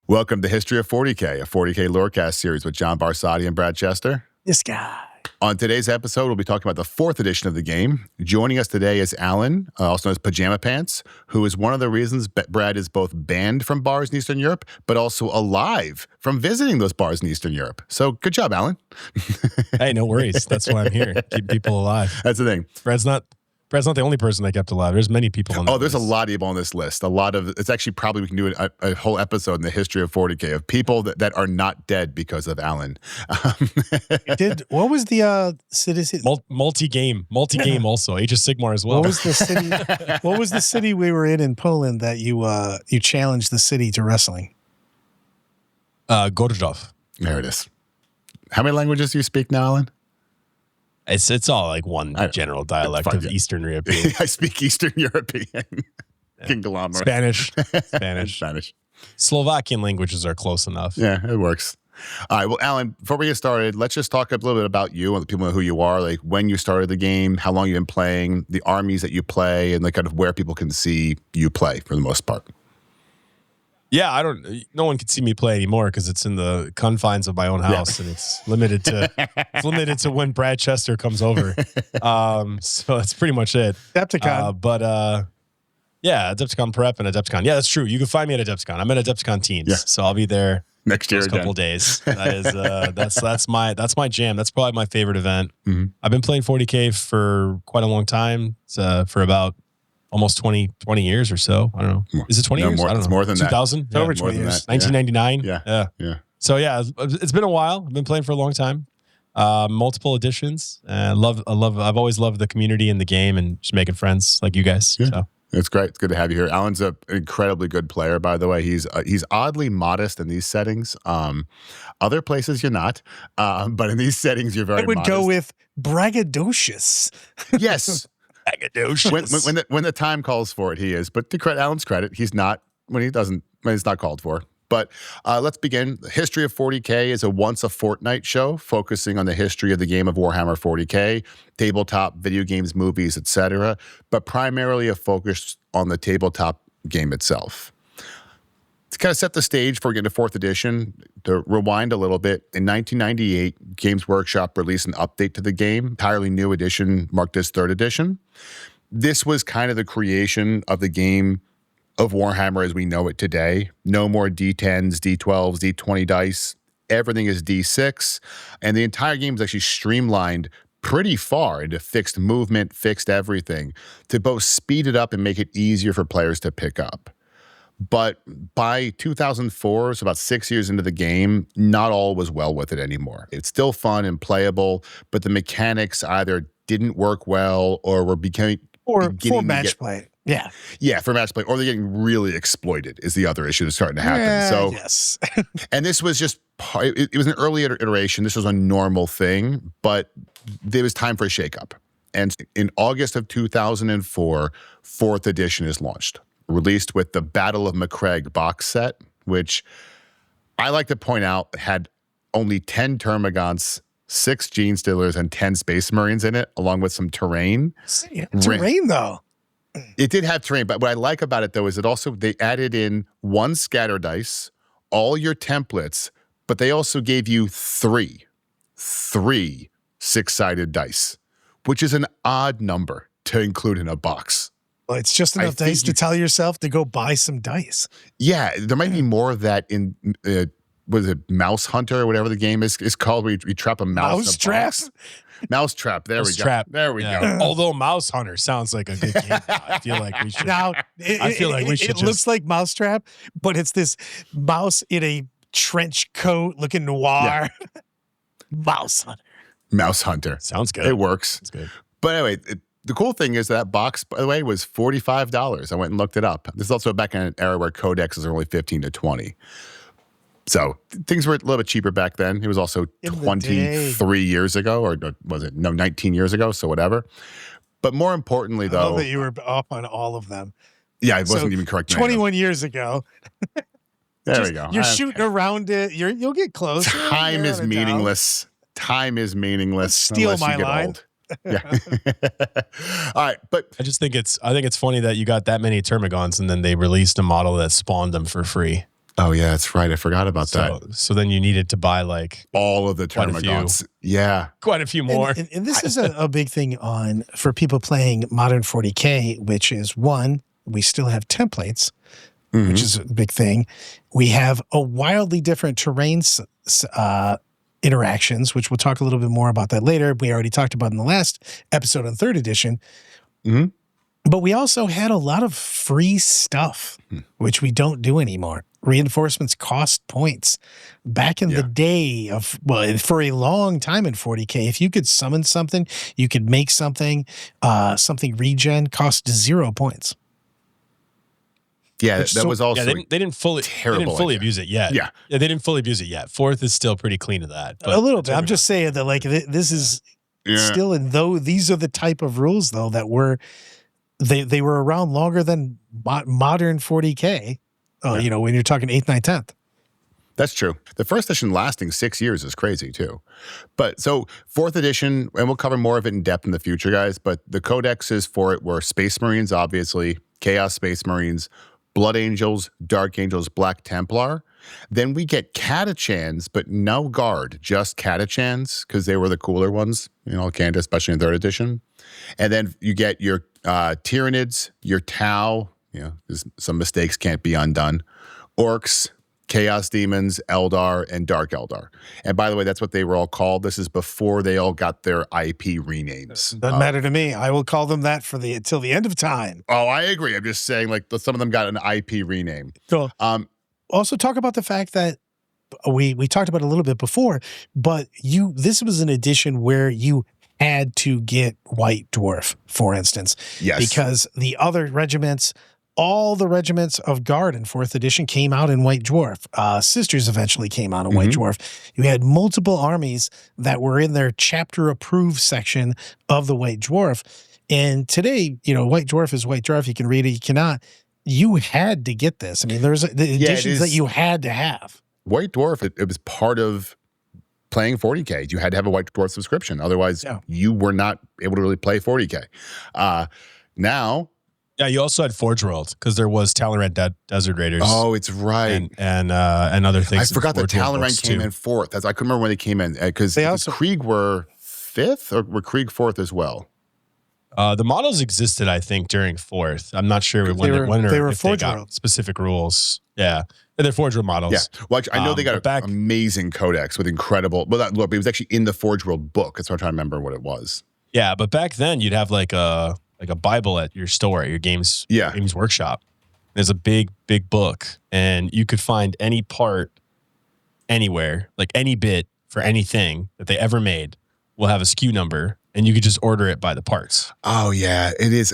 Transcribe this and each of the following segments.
Welcome to History of 40K, a 40K Lorecast series with John Barsati and Brad Chester. This guy. On today's episode, we'll be talking about the 4th edition of the game. Joining us today is Alan, also known as Pajama Pants, who is one of the reasons Brad is both banned from bars in Eastern Europe, but also alive from visiting those bars in Eastern Europe. So good job, Alan. Hey, no worries. That's why I'm here. Keep people alive. That's the thing. Brad's not the only person I kept alive. There's many people on that there's list. a lot of people on this list. It's actually probably we can do a whole episode in the history of 40K of people that are not dead because of Alan. What was the city? Multi-game also. Age of Sigmar as well. What was the city? What was the city we were in Poland that you challenged the city to wrestling? Gorzów. There it is. How many languages do you speak now, Alan? It's all like one general dialect of Eastern European. I speak Eastern European. Conglomerate. Spanish. Slovakian languages are close enough. Yeah, it works. All right. Well, Alan, before we get started, let's just talk a little bit about you and the people know who you are, like when you started the game, how long you've been playing, the armies that you play, and like kind of where people can see you play for the most part. Yeah, no one can see me play anymore because it's in the confines of my own house and it's limited to when Brad Chester comes over. So that's pretty much it. Adepticon. Yeah, Adepticon Prep and Adepticon. Yeah, that's true. You can find me at Adepticon. I'm at Adepticon Teams, so I'll be there next year. A couple days. That is that's my jam. That's probably my favorite event. Mm-hmm. I've been playing 40K for quite a long time. For about almost 20 years or so. I don't know. Is it 20 years? More, I don't know. It's more than 2000? that. Over 20 years. 1999. Yeah. So yeah, it's been a while. I've been playing for a long time. Multiple editions. I've always loved the community and the game and just making friends like you guys. Yeah. So it's great. It's good to have you here. Alan's an incredibly good player, by the way. He's oddly modest in these settings. Other places you're not, but in these settings you're very modest. Go with braggadocious. Yes. When the time calls for it, he is. But to Alan's credit, he's not when it's not called for. But let's begin. The History of 40K is a once a fortnight show focusing on the history of the game of Warhammer 40K, tabletop, video games, movies, etc., but primarily a focus on the tabletop game itself. To kind of set the stage for getting to 4th edition, to rewind a little bit, in 1998, Games Workshop released an update to the game, entirely new edition marked as 3rd edition. This was kind of the creation of the game of Warhammer as we know it today. No more D10s, D12s, D20 dice. Everything is D6. And the entire game is actually streamlined pretty far into fixed movement, fixed everything, to both speed it up and make it easier for players to pick up. But by 2004, so about 6 years into the game, not all was well with it anymore. It's still fun and playable, but the mechanics either didn't work well or were beginning for match play. Yeah. Yeah, for match play. Or they're getting really exploited is the other issue that's starting to happen. Yes. And this was just, it was an early iteration. This was a normal thing, but there was time for a shakeup. And in August of 2004, 4th edition is launched. Released with the Battle of Macragge box set, which I like to point out had only 10 Termagants, 6 Gene Stealers, and 10 Space Marines in it, along with some terrain. Terrain, though. It did have terrain, but what I like about it, though, is they added in 1 scatter dice, all your templates, but they also gave you three 6-sided dice, which is an odd number to include in a box. Well, it's just enough dice to tell yourself to go buy some dice. Yeah, there might be more of that in, was it Mouse Hunter or whatever the game is called, where you trap a mouse in a box. Mousetrap. There we go. There we go. Although Mouse Hunter sounds like a good game, I feel like we should. It looks like Mousetrap, but it's this mouse in a trench coat looking noir. Yeah. Mouse Hunter. Sounds good. It works. It's good. But anyway, the cool thing is that box, by the way, was $45. I went and looked it up. This is also back in an era where codexes are only 15 to 20. So things were a little bit cheaper back then. It was also 23 years ago, or was it? No, 19 years ago, so whatever. But more importantly, though. I love that you were off on all of them. Yeah, it wasn't even correct. 21 years ago. There we go. You're shooting around it. You'll get close. Time is meaningless. Time is meaningless. Steal my line. Yeah. All right, but I think it's funny that you got that many Termagants and then they released a model that spawned them for free. Oh yeah, that's right. I forgot about that. So then you needed to buy like all of the Termagants. Yeah, quite a few more. And this is a big thing for people playing modern 40K, which is one, we still have templates, which is a big thing. We have a wildly different terrain interactions, which we'll talk a little bit more about that later. We already talked about in the last episode on 3rd edition. But we also had a lot of free stuff, which we don't do anymore. Reinforcements cost points. Back in the day for a long time in 40K, if you could summon something, you could make something regen cost 0 points. Yeah, that was also they didn't fully abuse it yet. Yeah, they didn't fully abuse it yet. 4th is still pretty clean of that. But a little bit. I'm just saying that like this is still these are the type of rules though that were they were around longer than modern 40K. You know, when you're talking 8th, 9th, 10th. That's true. The 1st edition lasting 6 years is crazy too. But so 4th edition, and we'll cover more of it in depth in the future, guys, but the codexes for it were Space Marines, obviously, Chaos Space Marines, Blood Angels, Dark Angels, Black Templar. Then we get Catachans, but no Guard, just Catachans, because they were the cooler ones, Canada, especially in 3rd edition. And then you get your Tyranids, your Tau, some mistakes can't be undone, Orcs, Chaos Demons, Eldar, and Dark Eldar. And by the way, that's what they were all called. This is before they all got their IP renames. Doesn't matter to me. I will call them that until the end of time. Oh, I agree. I'm just saying, like, some of them got an IP rename. Cool. Also talk about the fact that we talked about it a little bit before, but this was an edition where you had to get White Dwarf, for instance. Yes. Because the other regiments, all the regiments of Guard in 4th edition came out in White Dwarf. Sisters eventually came out in White Dwarf. You had multiple armies that were in their chapter approved section of the White Dwarf. And today, White Dwarf is White Dwarf. You can read it, you cannot. You had to get this. I mean, there's the editions that you had to have. White Dwarf, it was part of playing 40K. You had to have a White Dwarf subscription. Otherwise, you were not able to really play 40K. Now... Yeah, you also had Forgeworld because there was Tallarand Desert Raiders. Oh, it's right, and other things. I forgot that Tallarand came in 4th. I couldn't remember when they came in because Krieg were 5th or were Krieg 4th as well. The models existed, I think, during 4th. I'm not sure when they got specific rules. Yeah, they're Forgeworld models. Yeah, well, actually, I know they got an amazing codex with incredible. Well, it was actually in the Forgeworld book. That's what I'm trying to remember what it was. Yeah, but back then you'd have like a Bible at your store, at your Games Workshop. There's a big book, and you could find any part anywhere, like any bit for anything that they ever made will have a SKU number, and you could just order it by the parts. Oh yeah, it is.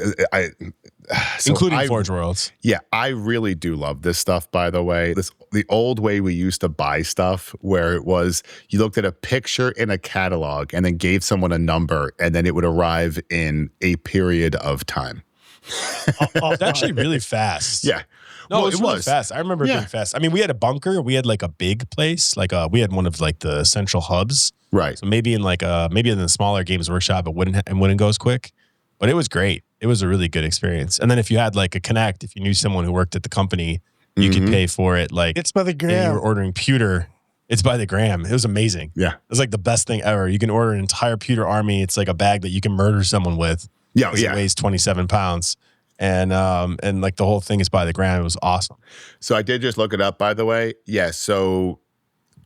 Including Forgeworlds. Yeah, I really do love this stuff, by the way. The old way we used to buy stuff where it was you looked at a picture in a catalog and then gave someone a number and then it would arrive in a period of time. It's actually really fast. Yeah. No, it was fast. I remember it being fast. I mean, we had a bunker. We had like a big place. We had one of like the central hubs. Right. So maybe in the smaller Games Workshop, it wouldn't go as quick. But it was great. It was a really good experience. And then if you had like a Connect, if you knew someone who worked at the company, you could pay for it. Like it's by the gram. You were ordering pewter. It's by the gram. It was amazing. Yeah. It was like the best thing ever. You can order an entire pewter army. It's like a bag that you can murder someone with. Yeah. It weighs 27 pounds. And like the whole thing is by the gram. It was awesome. So I did just look it up, by the way. Yeah. So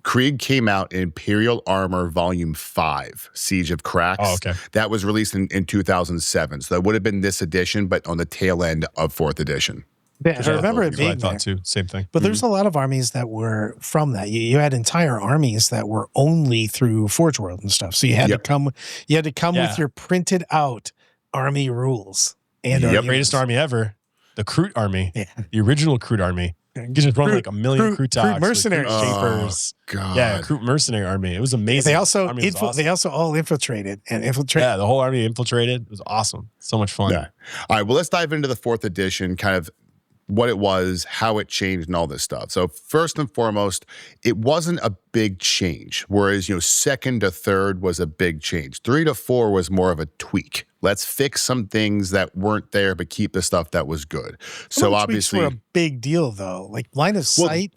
Krieg came out in Imperial Armor Volume 5, Siege of Cracks. Oh, okay. That was released in 2007. So that would have been this edition, but on the tail end of 4th edition. Yeah, I remember it being I thought too. Same thing. But there's a lot of armies that were from that. You had entire armies that were only through Forgeworld and stuff. So you had to come. You had to come with your printed out army rules and greatest army ever, the Kroot army, the original Kroot army. You just run like a million Kroot mercenary shapers. Oh, God. Yeah, Kroot mercenary army. It was amazing. They also all infiltrated. Yeah, the whole army infiltrated. It was awesome. So much fun. Yeah. All right. Well, let's dive into the 4th edition, kind of what it was, how it changed, and all this stuff. So first and foremost, it wasn't a big change. Whereas 2nd to 3rd was a big change. 3 to 4 was more of a tweak. Let's fix some things that weren't there, but keep the stuff that was good. So obviously, were a big deal though. Like line of sight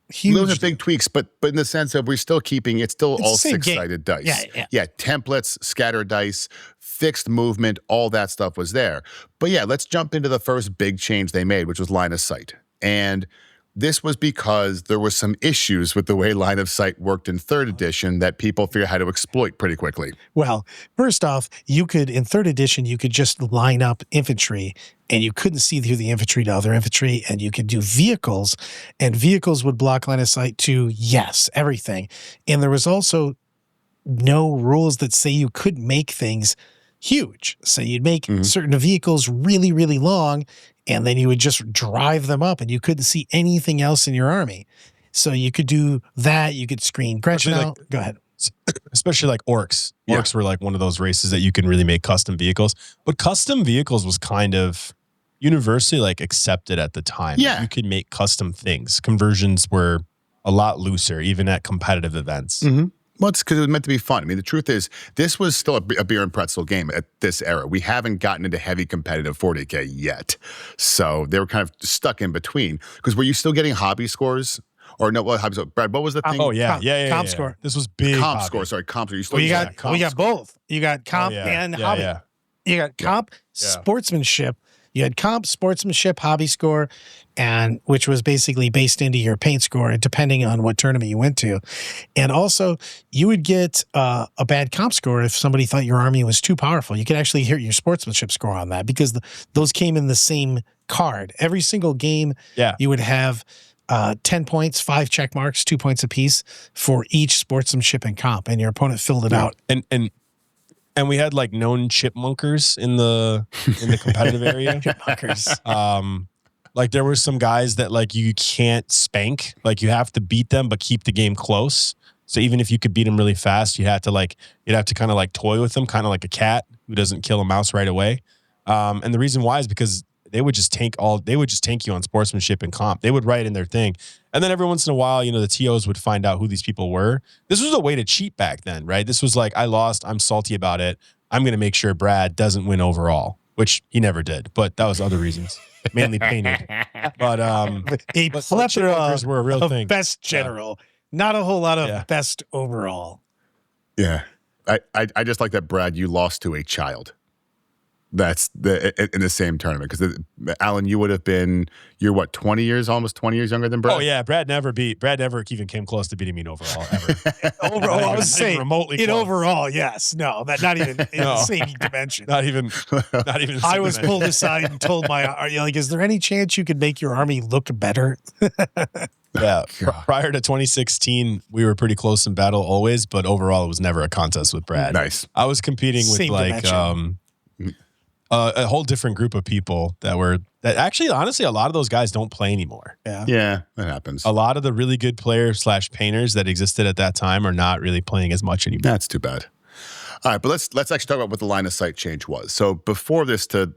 huge. Those are big tweaks, but in the sense of we're still keeping it's still all the same game. 6-sided dice. Yeah. Templates, scattered dice, fixed movement, all that stuff was there. But yeah, let's jump into the first big change they made, which was line of sight. And this was because there were some issues with the way line of sight worked in 3rd edition that people figured out how to exploit pretty quickly. Well, first off, in 3rd edition, you could just line up infantry and you couldn't see through the infantry to other infantry, and you could do vehicles, and vehicles would block line of sight to, yes, everything. And there was also no rules that say you could make things huge. So you'd make certain vehicles really, really long, and then you would just drive them up and you couldn't see anything else in your army. So you could do that. You could screen Gretchen out. Go ahead. Especially like orcs. Orcs were like one of those races that you can really make custom vehicles. But custom vehicles was kind of universally like accepted at the time. Yeah. You could make custom things. Conversions were a lot looser, even at competitive events. Well, it's because it was meant to be fun. I mean, the truth is, this was still a beer and pretzel game at this era. We haven't gotten into heavy competitive 40K yet. So they were kind of stuck in between. Because were you still getting hobby scores? Or no, what hobby score? Brad, what was the thing? Oh, yeah. Comp score. This was big. Comp score. Sorry, comp score. You still We got both. You got comp and hobby. Yeah. You got comp, sportsmanship. You had comp, sportsmanship, hobby score, and which was basically based into your paint score, depending on what tournament you went to. And also, you would get a bad comp score if somebody thought your army was too powerful. You could actually hit your sportsmanship score on that because those came in the same card. Every single game, you would have 10 points, 5 check marks, 2 points apiece for each sportsmanship and comp, and your opponent filled it out. And we had like known chipmunkers in the competitive area. Chipmunkers. Like there were some guys that like you can't spank, like you have to beat them but keep the game close. So even if you could beat them really fast, you'd have to kind of like toy with them, kind of like a cat who doesn't kill a mouse right away. And the reason why is because they would just tank you on sportsmanship and comp. They would write in their thing. And then every once in a while, the TOs would find out who these people were. This was a way to cheat back then, right? This was like, I lost, I'm salty about it. I'm going to make sure Brad doesn't win overall, which he never did, but that was other reasons, mainly painted. But a plethora were a real of thing. Best general, not a whole lot of best overall. Yeah. I just like that, Brad, you lost to a child. That's in the same tournament because Alan, you would have been almost 20 years younger than Brad. Oh yeah, Brad never even came close to beating me in overall ever. Overall, I was saying remotely in close. Overall, yes, no, that not even in the same dimension. Not even. I was pulled aside and told is there any chance you could make your army look better? Yeah. Prior to 2016, we were pretty close in battle always, but overall, it was never a contest with Brad. Nice. I was competing with Same dimension. a whole different group of people that actually, honestly, a lot of those guys don't play anymore. Yeah, that happens. A lot of the really good players / painters that existed at that time are not really playing as much anymore. That's too bad. All right, but let's actually talk about what the line of sight change was. So before this, to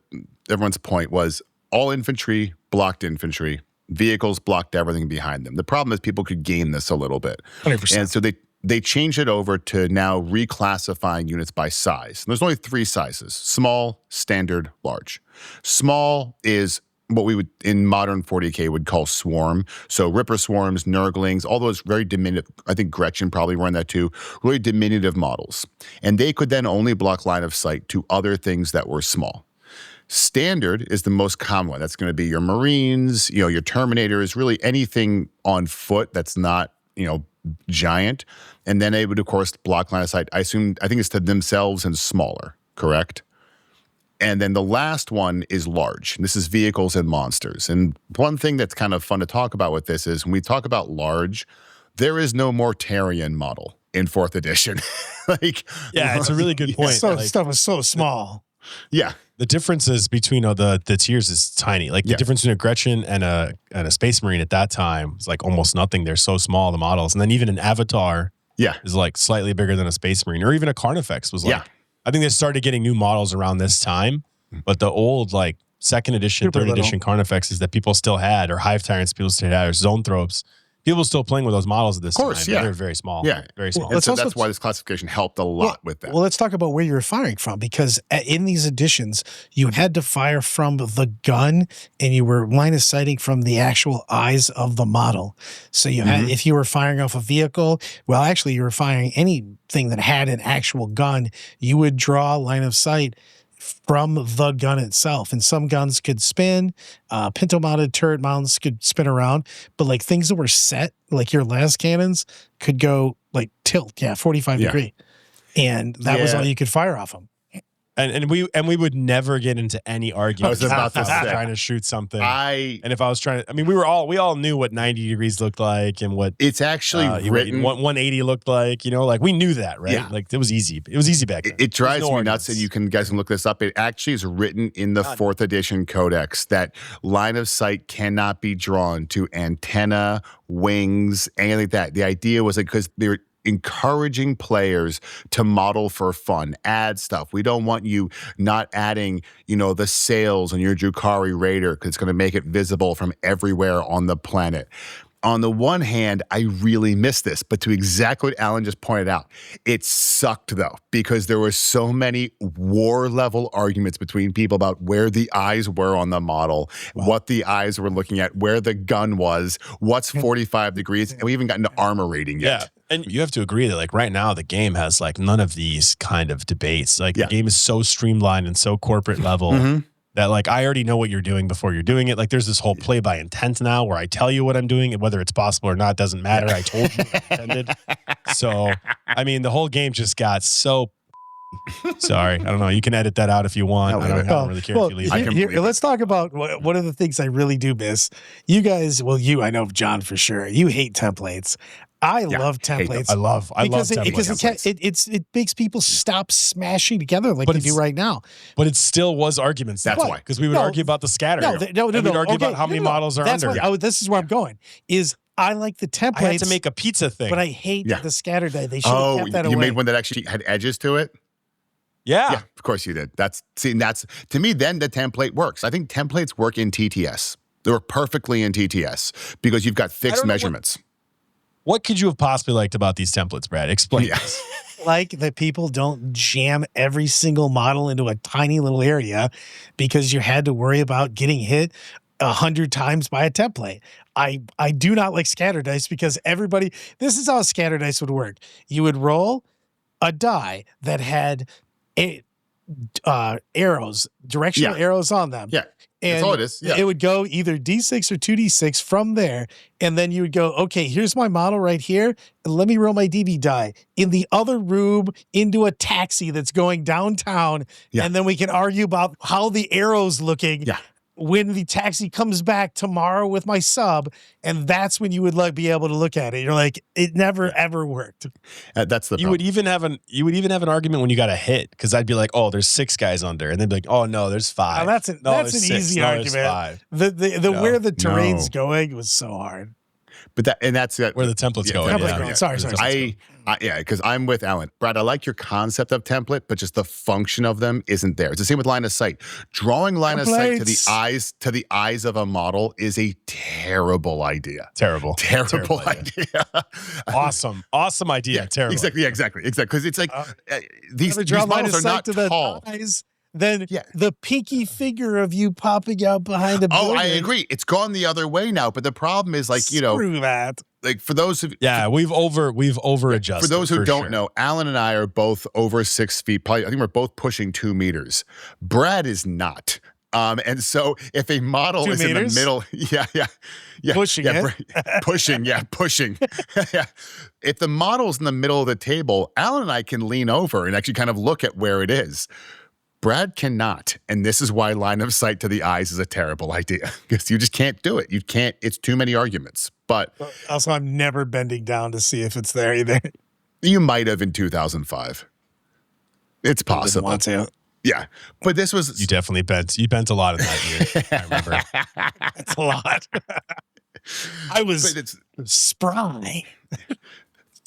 everyone's point, was all infantry blocked infantry, vehicles blocked everything behind them. The problem is people could game this a little bit. 100%. And so they changed it over to now reclassifying units by size. And there's only 3 sizes: small, standard, large. Small is what we would in modern 40K would call swarm. So Ripper swarms, Nurglings, all those very diminutive, I think Gretchen probably were in that too, really diminutive models. And they could then only block line of sight to other things that were small. Standard is the most common one. That's going to be your Marines, your Terminators, really anything on foot that's not, giant. And then they would, of course, block line of sight. I think it's to themselves and smaller, correct? And then the last one is large. This is vehicles and monsters. And one thing that's kind of fun to talk about with this is when we talk about large, there is no Mortarian model in 4th edition. It's a really good point. Stuff is so small. Yeah. The differences between the tiers is tiny. Like the difference between a Gretchen and a Space Marine at that time was like almost nothing. They're so small, the models. And then even an Avatar is like slightly bigger than a Space Marine. Or even a Carnifex was like, I think they started getting new models around this time. But the old like 2nd edition, 3rd edition Carnifexes that people still had, or Hive Tyrants people still had, or Zoanthropes, People still playing with those models at this time. Yeah. They're very small. Yeah. Very small. And so that's why this classification helped a lot with that. Well, let's talk about where you were firing from, because in these editions, you had to fire from the gun and you were line of sighting from the actual eyes of the model. So you had, if you were firing off a vehicle, well, actually you were firing anything that had an actual gun, you would draw line of sight from the gun itself. And some guns could spin, pinto mounted turret mounts could spin around, but like things that were set, like your las cannons could go like tilt, 45 degree. And that was all you could fire off them. And we would never get into any argument. I was about to say, trying to shoot something. And if I was trying to, I mean, we all knew what 90 degrees looked like and what it's actually written. 180 looked like, like we knew that, right? Yeah. Like it was easy. It was easy back then. It drives me nuts, and you guys can look this up. It actually is written in the 4th edition codex that line of sight cannot be drawn to antenna, wings, anything like that. The idea was because they're encouraging players to model for fun, add stuff. We don't want you not adding, the sails on your Drukhari Raider because it's going to make it visible from everywhere on the planet. On the one hand, I really miss this, but to exactly what Alan just pointed out, it sucked though, because there were so many war level arguments between people about where the eyes were on the model, what the eyes were looking at, where the gun was, what's 45 degrees, and we haven't gotten to armor rating yet. Yeah. And you have to agree that like right now the game has like none of these kind of debates. Like the game is so streamlined and so corporate level that like I already know what you're doing before you're doing it. Like there's this whole play by intent now where I tell you what I'm doing and whether it's possible or not doesn't matter. I told you what I intended. So I mean the whole game just got so sorry. I don't know. You can edit that out if you want. I don't really care if you leave it. Let's talk about one of the things I really do miss. You guys, I know John for sure. You hate templates. I love templates. I love templates. It makes people stop smashing together like they do right now. But it still was arguments. That's why. Because we would argue about the scatter. We'd argue about how many models are under. This is where I'm going. I like the templates. I had to make a pizza thing. But I hate the scatter die. They should have kept that away. You made one that actually had edges to it? Yeah, of course you did. That's to me, then the template works. I think templates work in TTS. They work perfectly in TTS because you've got fixed measurements. What could you have possibly liked about these templates, Brad? Explain this. Like that people don't jam every single model into a tiny little area because you had to worry about getting hit 100 times by a template. I do not like scatter dice because this is how scatter dice would work. You would roll a die that had arrows, directional arrows on them. Yeah. And that's all it is. Yeah. It would go either D6 or 2D6 from there. And then you would go, okay, here's my model right here. And let me roll my DB die in the other room into a taxi that's going downtown. Yeah. And then we can argue about how the arrow's looking. Yeah. When the taxi comes back tomorrow with my sub, and that's when you would be able to look at it. You're like, it never ever worked. That's the problem. You would even have an argument when you got a hit because I'd be like, oh, there's 6 guys under, and they'd be like, oh no, there's 5. Now that's an easy argument. Where the terrain's going was so hard. But that's where the template's going. Sorry. Because I'm with Alan. Brad, I like your concept of template, but just the function of them isn't there. It's the same with line of sight. Drawing line of sight to the eyes of a model is a terrible idea. Terrible idea. Awesome idea. Yeah, terrible. Exactly. Because it's like these models are not tall. Then the pinky figure of you popping out behind a building. Oh, I agree. It's gone the other way now. But the problem is, screw that. Like for those of we've over adjusted. For those who don't know, Alan and I are both over 6 feet. Probably, I think we're both pushing 2 meters. Brad is not. And so if a model is in the middle, pushing pushing. If the model's in the middle of the table, Alan and I can lean over and actually kind of look at where it is. Brad cannot, and this is why line of sight to the eyes is a terrible idea because you just can't do it. You can't. It's too many arguments. But also, I'm never bending down to see if it's there either. You might have in 2005. It's possible. Want to. Yeah, but this was you definitely bent. You bent a lot in that year. I remember. That's a lot. I was spry.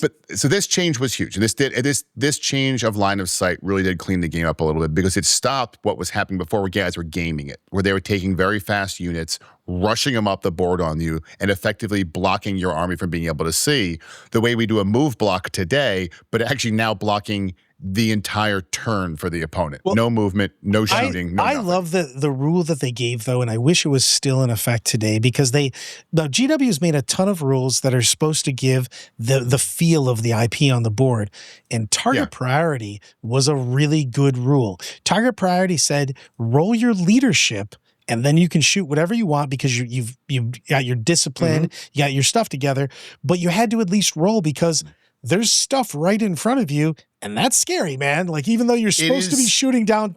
But so this change was huge. This change of line of sight really did clean the game up a little bit because it stopped what was happening before where guys were gaming it, where they were taking very fast units, rushing them up the board on you, and effectively blocking your army from being able to see the way we do a move block today, but actually now blocking the entire turn for the opponent. Well, no movement, no shooting. I love the rule that they gave though, and I wish it was still in effect today because the GW's made a ton of rules that are supposed to give the feel of the IP on the board. And target priority was a really good rule. Target priority said roll your leadership and then you can shoot whatever you want because you've got your discipline, you got your stuff together, but you had to at least roll because there's stuff right in front of you, and that's scary, man. Like even though you're supposed to be shooting down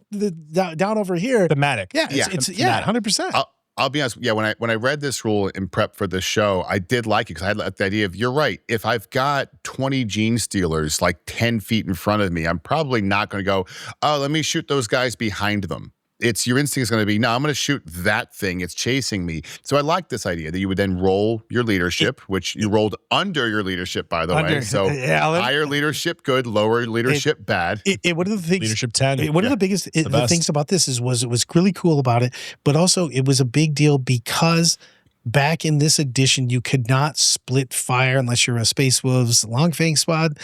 over here, thematic. It's 100%. I'll be honest. Yeah, when I read this rule in prep for this show, I did like it because I had the idea of you're right. If I've got 20 gene stealers like 10 feet in front of me, I'm probably not going to go, oh, let me shoot those guys behind them. Your instinct is going to be, no, I'm going to shoot that thing. It's chasing me. So I like this idea that you would then roll your leadership, which you rolled under your leadership, by the way. So higher leadership, good. Lower leadership, bad. One of the things, leadership 10. One of the biggest things about this was it was really cool about it, but also it was a big deal because back in this edition, you could not split fire unless you're a Space Wolves Longfang squad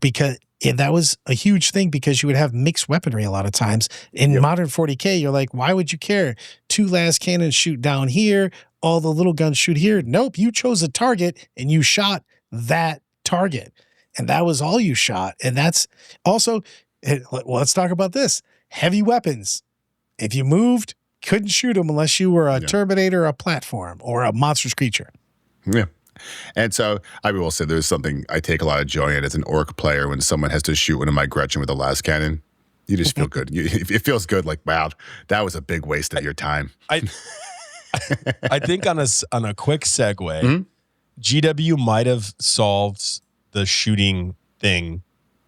because that was a huge thing because you would have mixed weaponry a lot of times. In modern 40K, you're like, why would you care? 2 las cannons shoot down here, all the little guns shoot here. Nope, you chose a target and you shot that target. And that was all you shot. And that's also, well, let's talk about this. Heavy weapons. If you moved, couldn't shoot them unless you were a Terminator, a platform, or a monstrous creature. Yeah. And so I will say there's something I take a lot of joy in as an orc player when someone has to shoot one of my Gretchen with a las cannon. You just feel good. It feels good. Like, wow, that was a big waste of your time. I think on a quick segue, GW might have solved the shooting thing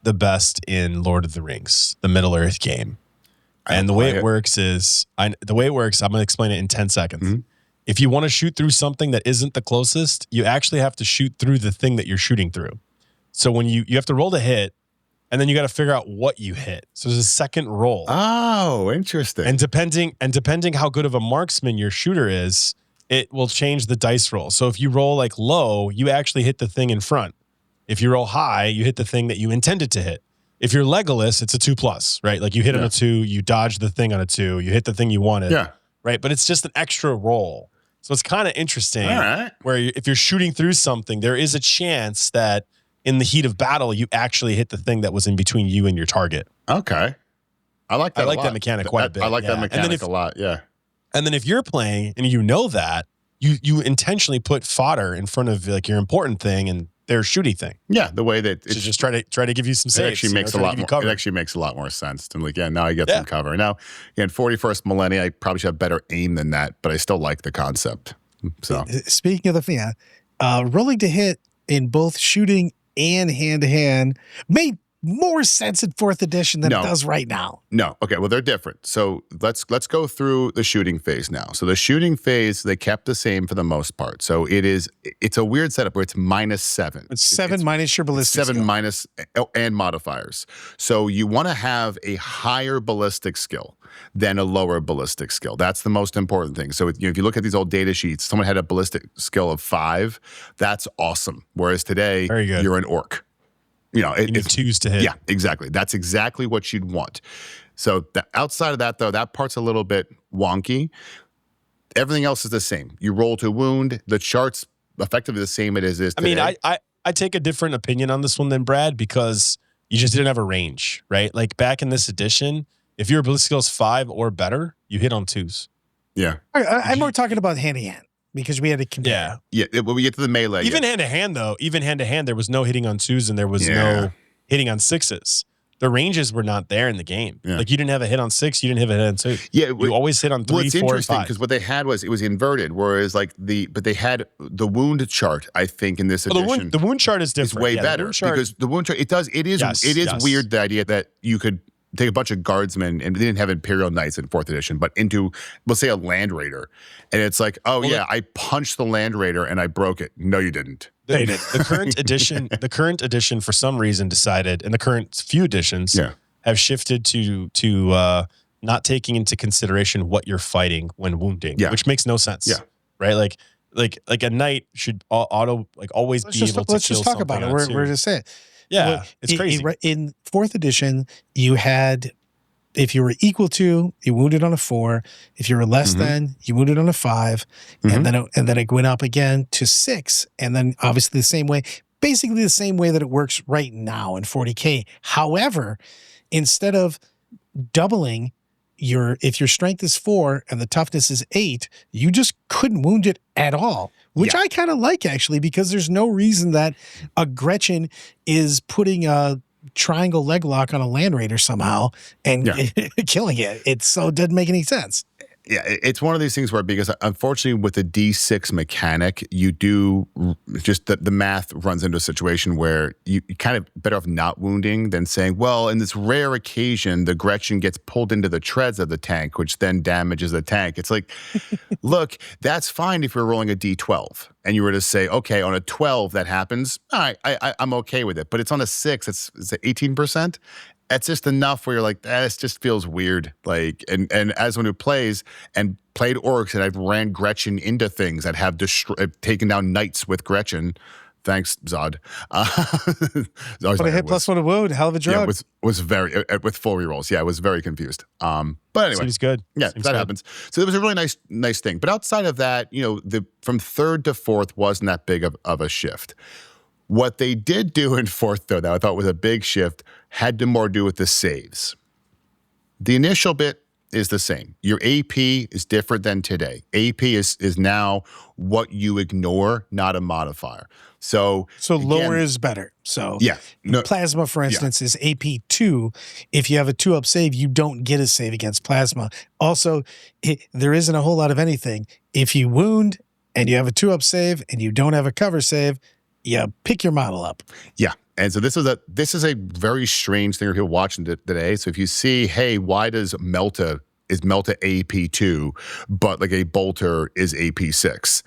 the best in Lord of the Rings, the Middle Earth game. And the way it works is, I'm going to explain it in 10 seconds. If you want to shoot through something that isn't the closest, you actually have to shoot through the thing that you're shooting through. So when you have to roll to hit, and then you got to figure out what you hit. So there's a second roll. Oh, interesting. And depending how good of a marksman your shooter is, it will change the dice roll. So if you roll like low, you actually hit the thing in front. If you roll high, you hit the thing that you intended to hit. If you're Legolas, it's a 2+, right? Like you hit on a 2, you dodge the thing on a 2, you hit the thing you wanted. Yeah. Right. But it's just an extra roll. So it's kind of interesting where if you're shooting through something, there is a chance that in the heat of battle, you actually hit the thing that was in between you and your target. Okay. I like that that mechanic quite a bit. I like that mechanic a lot. Yeah. And then if you're playing and you know that, you intentionally put fodder in front of like your important thing and their shooty thing. Yeah, the way that it's just try to give you some saves. It actually makes a lot more. It actually makes a lot more sense. To like, now I get some cover. Now, in 41st millennia, I probably should have better aim than that, but I still like the concept. So speaking of the rolling to hit in both shooting and hand-to-hand made more sense in 4th edition than it does right now. No. Okay, well, they're different. So let's go through the shooting phase now. So the shooting phase, they kept the same for the most part. So it's a weird setup where it's -7. It's 7 minus your ballistic 7 skill. minus and modifiers. So you want to have a higher ballistic skill than a lower ballistic skill. That's the most important thing. So if you look at these old data sheets, someone had a ballistic skill of 5. That's awesome. Whereas today, you're an orc. It's 2s to hit. Yeah, exactly. That's exactly what you'd want. So outside of that, though, that part's a little bit wonky. Everything else is the same. You roll to wound. The chart's effectively the same as it is today. I mean, I take a different opinion on this one than Brad because you just didn't have a range, right? Like back in this edition, if your ballistic skill is 5 or better, you hit on 2s. Yeah. I'm more talking about hand-to-hand. Because we had to compare. Yeah. When we get to the melee. Even hand-to-hand, though, there was no hitting on 2s and there was no hitting on 6s. The ranges were not there in the game. Yeah. Like you didn't have a hit on 6, you didn't have a hit on 2. Yeah, you always hit on 3, 4, and 5. It's interesting because what they had was it was inverted, whereas but they had the wound chart. I think in this edition, the wound chart is different. It's way better because the wound chart it is weird the idea that you could take a bunch of guardsmen, and they didn't have Imperial Knights in 4th edition, but into, let's say, a Land Raider. And it's like, I punched the Land Raider and I broke it. No, you didn't. They did. The current edition for some reason decided, and the current few editions have shifted to not taking into consideration what you're fighting when wounding, which makes no sense. Yeah. Right? Like a knight should always be able to. Let's just talk about it. We're just saying. Yeah, it's crazy. In 4th edition, you had, if you were equal to, you wounded on a 4. If you were less than, you wounded on a 5, and then it went up again to 6, and then obviously the same way, basically the same way that it works right now in 40K. However, instead of doubling if your strength is 4 and the toughness is 8, you just couldn't wound it at all, which I kind of like, actually, because there's no reason that a Gretchen is putting a triangle leg lock on a Land Raider somehow and killing it. It doesn't make any sense. Yeah, it's one of these things where, because unfortunately with the D6 mechanic, you do just the math runs into a situation where you kind of better off not wounding than saying, well, in this rare occasion, the Gretchen gets pulled into the treads of the tank, which then damages the tank. It's like, look, that's fine if you're rolling a D12 and you were to say, okay, on a 12 that happens, all right, I'm okay with it. But it's on a 6, it's 18%. It's just enough where you're like, this just feels weird. Like, and as someone who plays and played orcs, and I've ran Gretchen into things that have taken down knights with Gretchen. Thanks, Zod. But I hit +1 to wound. Hell of a drug. Yeah, was very with full rerolls. Yeah, I was very confused. But anyway, seems good. Yeah, seems that good. happens. So it was a really nice thing. But outside of that, from 3rd to 4th wasn't that big of a shift. What they did do in 4th, though, that I thought was a big shift, had to more do with the saves. The initial bit is the same. Your AP is different than today. AP is now what you ignore, not a modifier. So again, lower is better. So plasma, for instance, is AP 2. If you have a 2-up save, you don't get a save against plasma. Also, there isn't a whole lot of anything. If you wound and you have a 2-up save and you don't have a cover save, pick your model up. Yeah. And so this is a very strange thing for people watching today. So if you see, hey, why is Melta AP2, but like a bolter is AP6?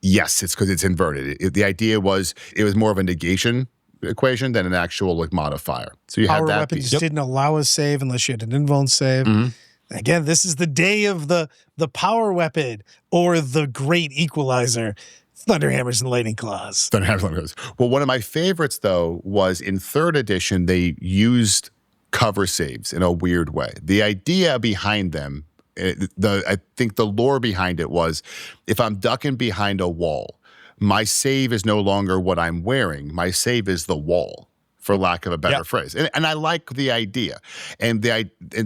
Yes, it's because it's inverted. The idea was it was more of a negation equation than an actual modifier. So you Power had that weapons didn't allow a save unless you had an invuln save. Again, this is the day of the power weapon or the great equalizer. Thunderhammers and Lightning Claws. Well, one of my favorites, though, was in 3rd edition, they used cover saves in a weird way. The idea behind them, I think the lore behind it was, if I'm ducking behind a wall, my save is no longer what I'm wearing. My save is the wall, for lack of a better phrase. And I like the idea. And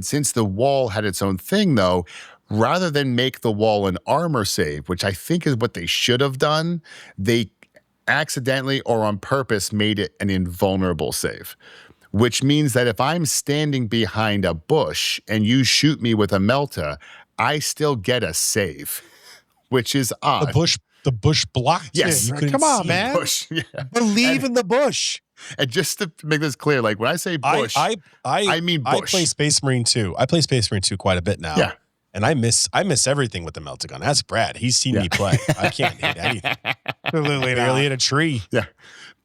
since the wall had its own thing, though, rather than make the wall an armor save, which I think is what they should have done, they accidentally or on purpose made it an invulnerable save, which means that if I'm standing behind a bush and you shoot me with a Melta, I still get a save, which is odd. The bush blocked. Yes. Come on, man. Bush. Yeah. Believe in the bush. And just to make this clear, like when I say bush, I mean bush. I play Space Marine 2. I play Space Marine 2 quite a bit now. Yeah. And I miss everything with the Meltagun. That's Brad. He's seen me play. I can't hit anything. Absolutely barely hit a tree. Yeah.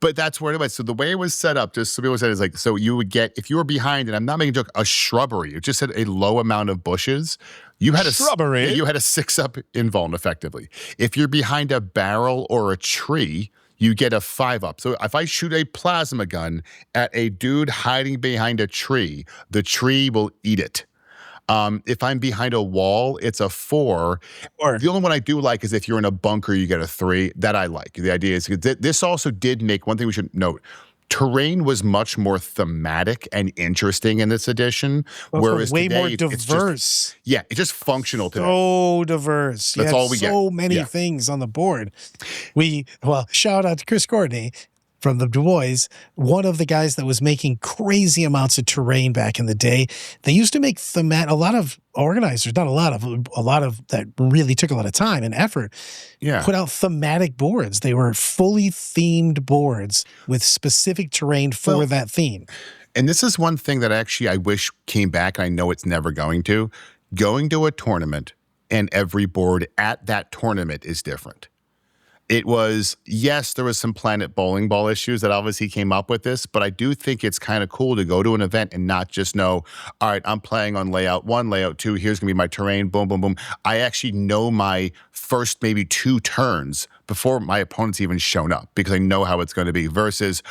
But that's where it was. So the way it was set up, just so people said, is like, so you would get, if you were behind, and I'm not making a joke, a shrubbery. It just had a low amount of bushes. You had shrubbery. You had a 6-up invuln effectively. If you're behind a barrel or a tree, you get a 5-up. So if I shoot a plasma gun at a dude hiding behind a tree, the tree will eat it. If I'm behind a wall, it's a 4. Or the only one I do like is if you're in a bunker, you get a 3. That I like. The idea is this also did make one thing we should note. Terrain was much more thematic and interesting in this edition, whereas way today, more diverse. It's just functional today. So diverse. That's all we get. So many things on the board. Shout out to Chris Courtney from the Du Bois, one of the guys that was making crazy amounts of terrain back in the day. They used to make a lot of organizers, not a lot of that really took a lot of time and effort, put out thematic boards. They were fully themed boards with specific terrain for that theme. And this is one thing that actually I wish came back, and I know it's never going to. Going to a tournament and every board at that tournament is different. It was, yes, there was some Planet Bowling Ball issues that obviously came up with this, but I do think it's kind of cool to go to an event and not just know, all right, I'm playing on layout 1, layout 2, here's going to be my terrain, boom, boom, boom. I actually know my first maybe 2 turns before my opponent's even shown up because I know how it's going to be versus,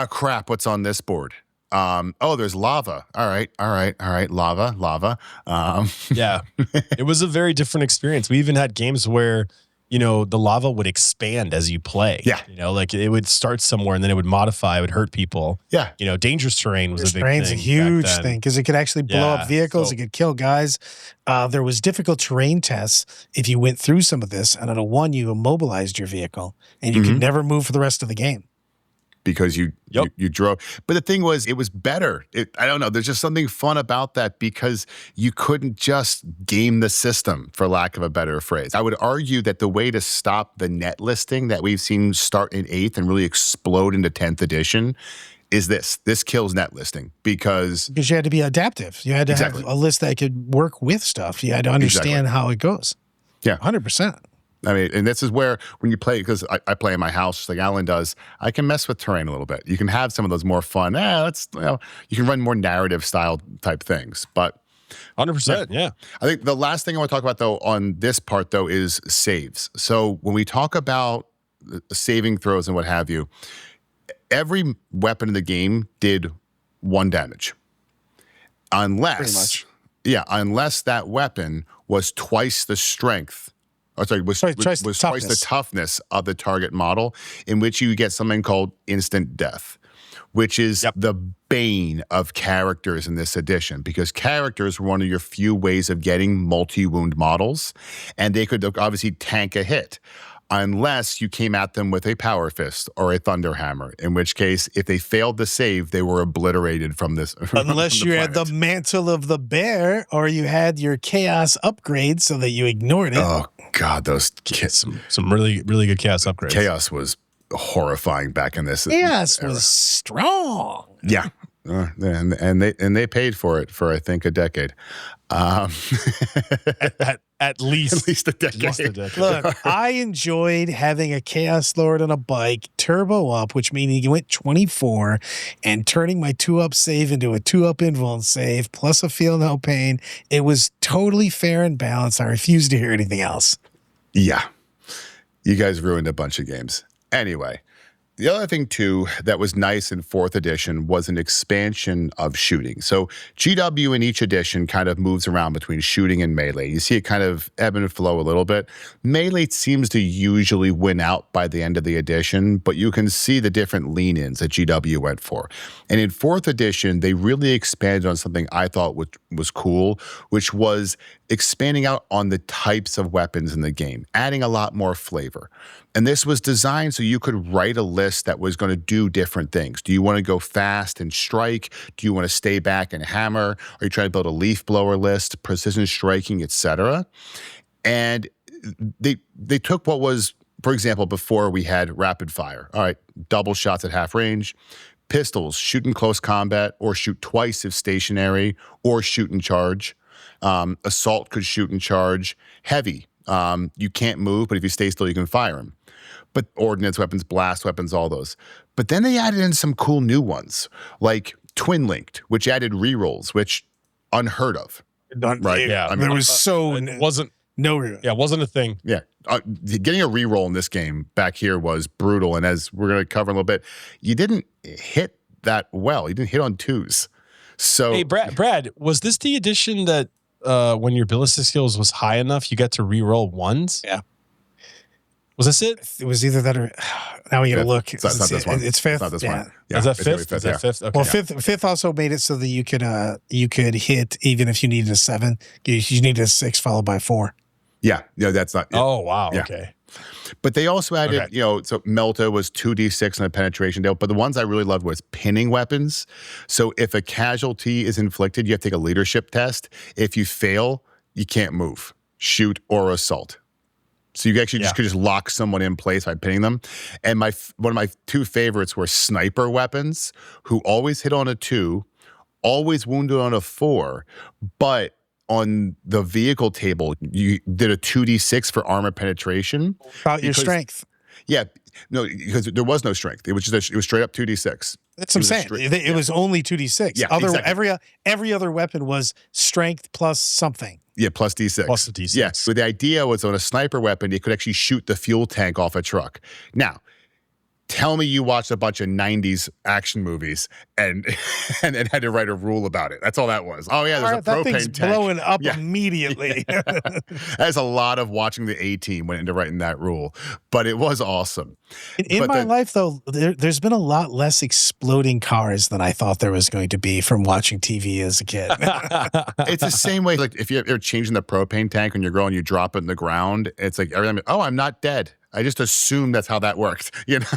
crap, what's on this board? There's lava. All right, lava. Yeah, it was a very different experience. We even had games where, the lava would expand as you play. Yeah. Like it would start somewhere and then it would modify, it would hurt people. Yeah. Dangerous terrain was a big thing. Terrain's a huge thing because it could actually blow up vehicles. It could kill guys. There was difficult terrain tests if you went through some of this, and on a 1, you immobilized your vehicle and you could never move for the rest of the game. Because you drove. But the thing was, it was better. I don't know. There's just something fun about that because you couldn't just game the system, for lack of a better phrase. I would argue that the way to stop the net listing that we've seen start in 8th and really explode into 10th edition is this. This kills net listing because you had to be adaptive. You had to have a list that could work with stuff. You had to understand how it goes. Yeah. 100%. I mean, and this is where when you play, because I play in my house like Alan does, I can mess with terrain a little bit. You can have some of those more fun. You can run more narrative style type things. But 100%, yeah. I think the last thing I want to talk about though on this part though is saves. So when we talk about saving throws and what have you, every weapon in the game did 1 damage, unless that weapon was twice the strength. Was twice the toughness of the target model, in which you get something called instant death, which is the bane of characters in this edition, because characters were one of your few ways of getting multi-wound models, and they could obviously tank a hit, unless you came at them with a power fist or a thunder hammer, in which case, if they failed to save, they were obliterated from this. Unless you had the mantle of the bear, or you had your chaos upgrade so that you ignored it. Oh God, those some really, really good chaos upgrades. Chaos was horrifying back in this. Chaos was strong. Yeah. And they paid for it for I think a decade. At least a decade. Look, I enjoyed having a Chaos Lord on a bike, turbo up, which means he went 24, and turning my 2-up save into a 2-up invuln save, plus a feel no pain. It was totally fair and balanced. I refuse to hear anything else. Yeah. You guys ruined a bunch of games. Anyway. The other thing, too, that was nice in 4th edition was an expansion of shooting. So GW in each edition kind of moves around between shooting and melee. You see it kind of ebb and flow a little bit. Melee seems to usually win out by the end of the edition, but you can see the different lean-ins that GW went for. And in 4th edition, they really expanded on something I thought was cool, which was expanding out on the types of weapons in the game, adding a lot more flavor. And this was designed so you could write a list that was going to do different things. Do you want to go fast and strike? Do you want to stay back and hammer? Are you trying to build a leaf blower list, precision striking, etc.? And they took what was, for example, before we had rapid fire. All right, double shots at half range, pistols, shoot in close combat, or shoot twice if stationary, or shoot and charge. Assault could shoot and charge. Heavy, you can't move, but if you stay still, you can fire them. But ordnance weapons, blast weapons, all those. But then they added in some cool new ones, like Twin Linked, which added rerolls, which unheard of. Right? Yeah. I mean, there was it wasn't a thing. Yeah. Getting a reroll in this game back here was brutal. And as we're going to cover in a little bit, you didn't hit that well. You didn't hit on 2s. So, hey, Brad, was this the edition that when your ballistic skills was high enough, you got to reroll 1s? Yeah. Was this it? It was either that or now we got to look. It's not this one. It's 5th. It's not this one. Yeah. Is that 5th? Is that 5th? Okay. Well, 5th also made it so that you could hit even if you needed a 7. You needed a 6 followed by 4. Yeah. That's not. Oh, wow. Yeah. Okay. But they also added, so Melta was 2d6 and a penetration deal. But the ones I really loved was pinning weapons. So if a casualty is inflicted, you have to take a leadership test. If you fail, you can't move, shoot, or assault. So you actually could just lock someone in place by pinning them. And one of my 2 favorites were sniper weapons, who always hit on a 2, always wounded on a 4, but on the vehicle table, you did a 2d6 for armor penetration. About your strength. Yeah, no, because there was no strength. It was just it was straight up 2d6. That's what I'm saying. It was only 2d6. Yeah, exactly. Every other weapon was strength plus something. Yeah, plus d6. Plus the D6. Yeah, so the idea was on a sniper weapon, it could actually shoot the fuel tank off a truck. Now, tell me you watched a bunch of 90s action movies and had to write a rule about it. That's all that was. Oh, yeah, there's a that propane thing's tank. blowing up immediately. That's a lot of watching the A-Team went into writing that rule, but it was awesome. In my life, though, there's been a lot less exploding cars than I thought there was going to be from watching TV as a kid. It's the same way, like if you're changing the propane tank when you're growing, you drop it in the ground. It's like every time, oh, I'm not dead. I just assumed that's how that worked, you know?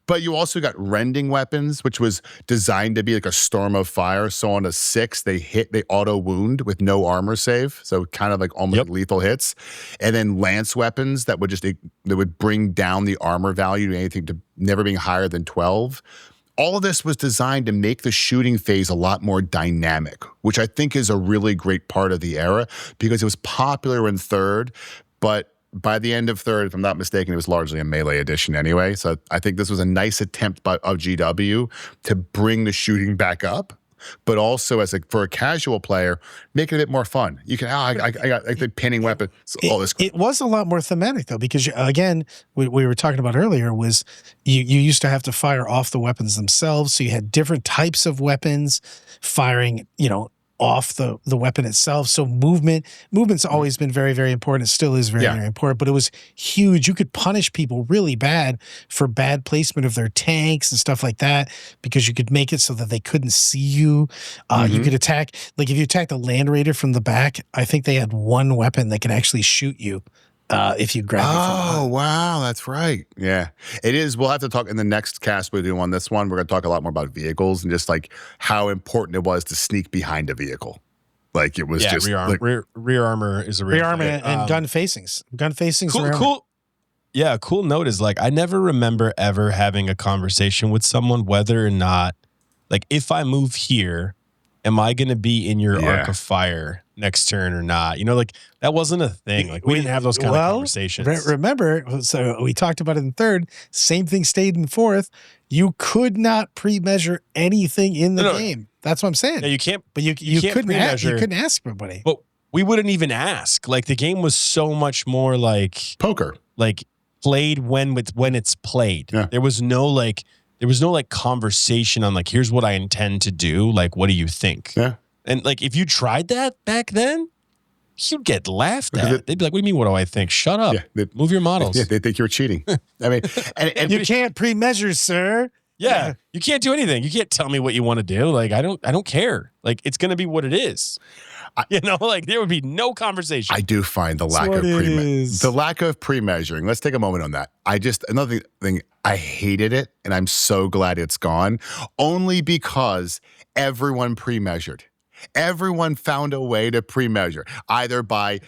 But you also got rending weapons, which was designed to be like a storm of fire. So on a 6, they auto wound with no armor save. So kind of like almost lethal hits. And then lance weapons that would bring down the armor value to anything to never being higher than 12. All of this was designed to make the shooting phase a lot more dynamic, which I think is a really great part of the era because it was popular in 3rd, but by the end of 3rd, if I'm not mistaken, it was largely a melee edition anyway. So I think this was a nice attempt of GW to bring the shooting back up, but also for a casual player, make it a bit more fun. You can, I got like the pinning weapon, all this. It was a lot more thematic though, because again, we were talking about earlier was you used to have to fire off the weapons themselves. So you had different types of weapons firing, off the weapon itself. So movement's always been very, very important. It still is very, very important, but it was huge. You could punish people really bad for bad placement of their tanks and stuff like that, because you could make it so that they couldn't see you. You could attack, like if you attacked a Land Raider from the back, I think they had one weapon that could actually shoot you. If you grab it. Oh, wow. That's right. Yeah, it is. We'll have to talk in the next cast we do on this one. We're going to talk a lot more about vehicles and just like how important it was to sneak behind a vehicle. Like it was just rear armor is a real rear armor and gun facings. Gun facings. Cool. Yeah. Cool note is like, I never remember ever having a conversation with someone, whether or not, like if I move here, am I going to be in your arc of fire next turn or not? Like that wasn't a thing. Like we didn't have those kind of conversations. Remember, so we talked about it in 3rd. Same thing stayed in 4th. You could not pre-measure anything in the game. That's what I'm saying. Yeah, you can't. But you couldn't you couldn't ask everybody. But we wouldn't even ask. Like the game was so much more like poker, like played when it's played. Yeah. There was no conversation on like, here's what I intend to do. Like, what do you think? Yeah. And like, if you tried that back then, you'd get laughed at. They'd be like, what do you mean? What do I think? Shut up. Yeah, move your models. Yeah, they think you're cheating. I mean, and you can't pre-measure, sir. Yeah. You can't do anything. You can't tell me what you want to do. Like, I don't care. Like, it's going to be what it is. Like there would be no conversation. I do find the lack of pre-measuring. Let's take a moment on that. Another thing, I hated it, and I'm so glad it's gone. Only because everyone pre-measured. Everyone found a way to pre-measure, either by,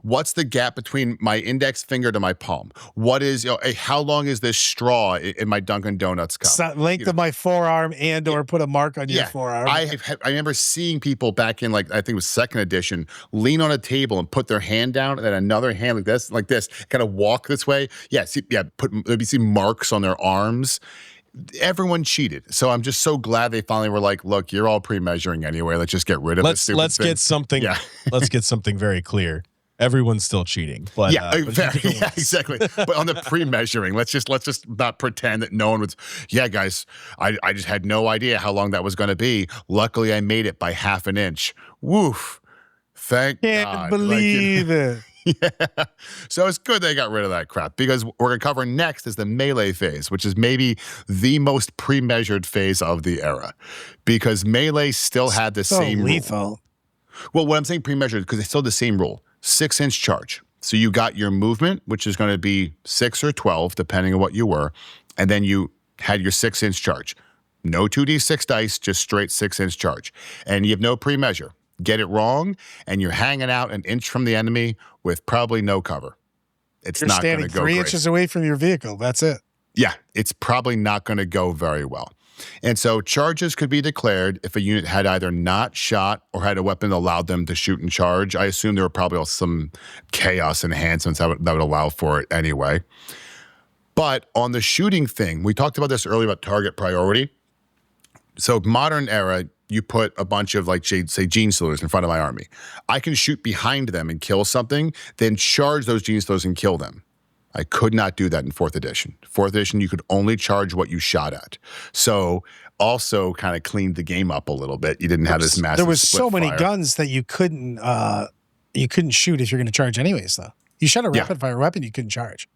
what's the gap between my index finger to my palm? What is, how long is this straw in my Dunkin' Donuts cup? Length of my forearm or put a mark on your forearm. I remember seeing people back in, like, I think it was 2nd edition, lean on a table and put their hand down and then another hand like this, kind of walk this way. Yeah, see marks on their arms. Everyone cheated. So I'm just so glad they finally were like, look, you're all pre-measuring anyway. Let's just get rid of this stupid thing. Let's get something very clear. Everyone's still cheating. But, exactly. But on the pre-measuring, let's just not pretend that no one was. Yeah, guys, I just had no idea how long that was going to be. Luckily, I made it by half an inch. Woof. Thank God. Can't believe it. Yeah. So it's good they got rid of that crap, because what we're going to cover next is the melee phase, which is maybe the most pre-measured phase of the era, because melee still had the same lethal rule. Well, what I'm saying pre-measured, because it's still the same rule, 6-inch charge. So you got your movement, which is going to be 6 or 12, depending on what you were, and then you had your 6-inch charge. No 2d6 dice, just straight 6-inch charge. And you have no pre-measure. Get it wrong, and you're hanging out an inch from the enemy with probably no cover. You're not going to go 3 inches away from your vehicle. That's it. Yeah, it's probably not going to go very well. And so charges could be declared if a unit had either not shot or had a weapon that allowed them to shoot and charge. I assume there were probably also some chaos enhancements that would allow for it anyway. But on the shooting thing, we talked about this earlier about target priority. So modern era, you put a bunch of, like, say, gene stealers in front of my army. I can shoot behind them and kill something, then charge those gene stealers and kill them. I could not do that in 4th edition. 4th edition, you could only charge what you shot at. So also kind of cleaned the game up a little bit. You didn't have this massive There was split so many fire. guns that you couldn't shoot if you're going to charge anyways, though. You shot a rapid fire weapon, you couldn't charge.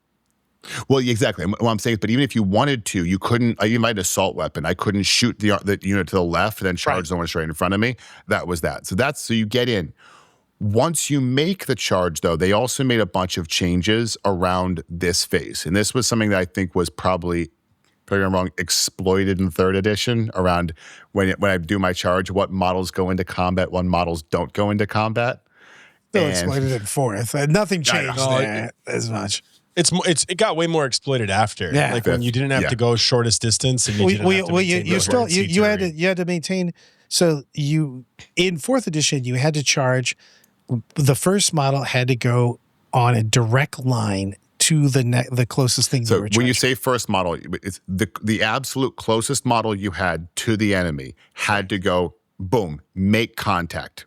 Well, exactly. What I'm saying is, but even if you wanted to, you couldn't. You might assault weapon. I couldn't shoot the unit to the left, then charge the one straight in front of me. That was that. So you get in. Once you make the charge, though, they also made a bunch of changes around this phase. And this was something that I think was probably I'm wrong, exploited in 3rd edition around when I do my charge, what models go into combat, what models don't go into combat. Still exploited in 4th. Nothing changed there as much. It got way more exploited after. Yeah. Like when you didn't have to go shortest distance and you didn't have to maintain you had to maintain. So you in 4th edition you had to charge. The first model had to go on a direct line to the closest thing. So when you say first model, it's the absolute closest model you had to the enemy had to go, boom, make contact,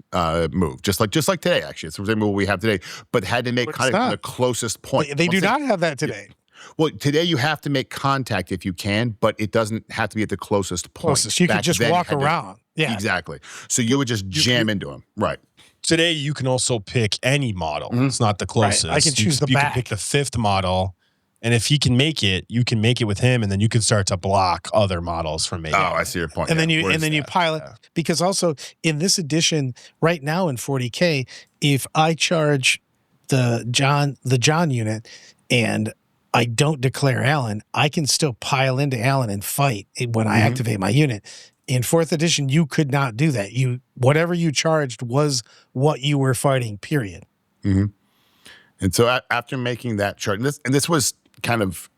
move. Just like today, actually. It's the same move we have today, but had to make contact from the closest point. They do not have that today. Well, today you have to make contact if you can, but it doesn't have to be at the closest point. You could just walk around. Yeah, exactly. So you would just jam into him. Right. Today, you can also pick any model. It's not the closest. Right. I can choose you can pick the 5th model, and if he can make it, you can make it with him, and then you can start to block other models from making it. Oh, I see your point. And then you pilot, because also in this edition right now in 40K, if I charge the John unit and I don't declare Alan, I can still pile into Alan and fight when I activate my unit. In 4th edition, you could not do that. Whatever you charged was what you were fighting, period. Mm-hmm. And so after making that charge, and this was kind of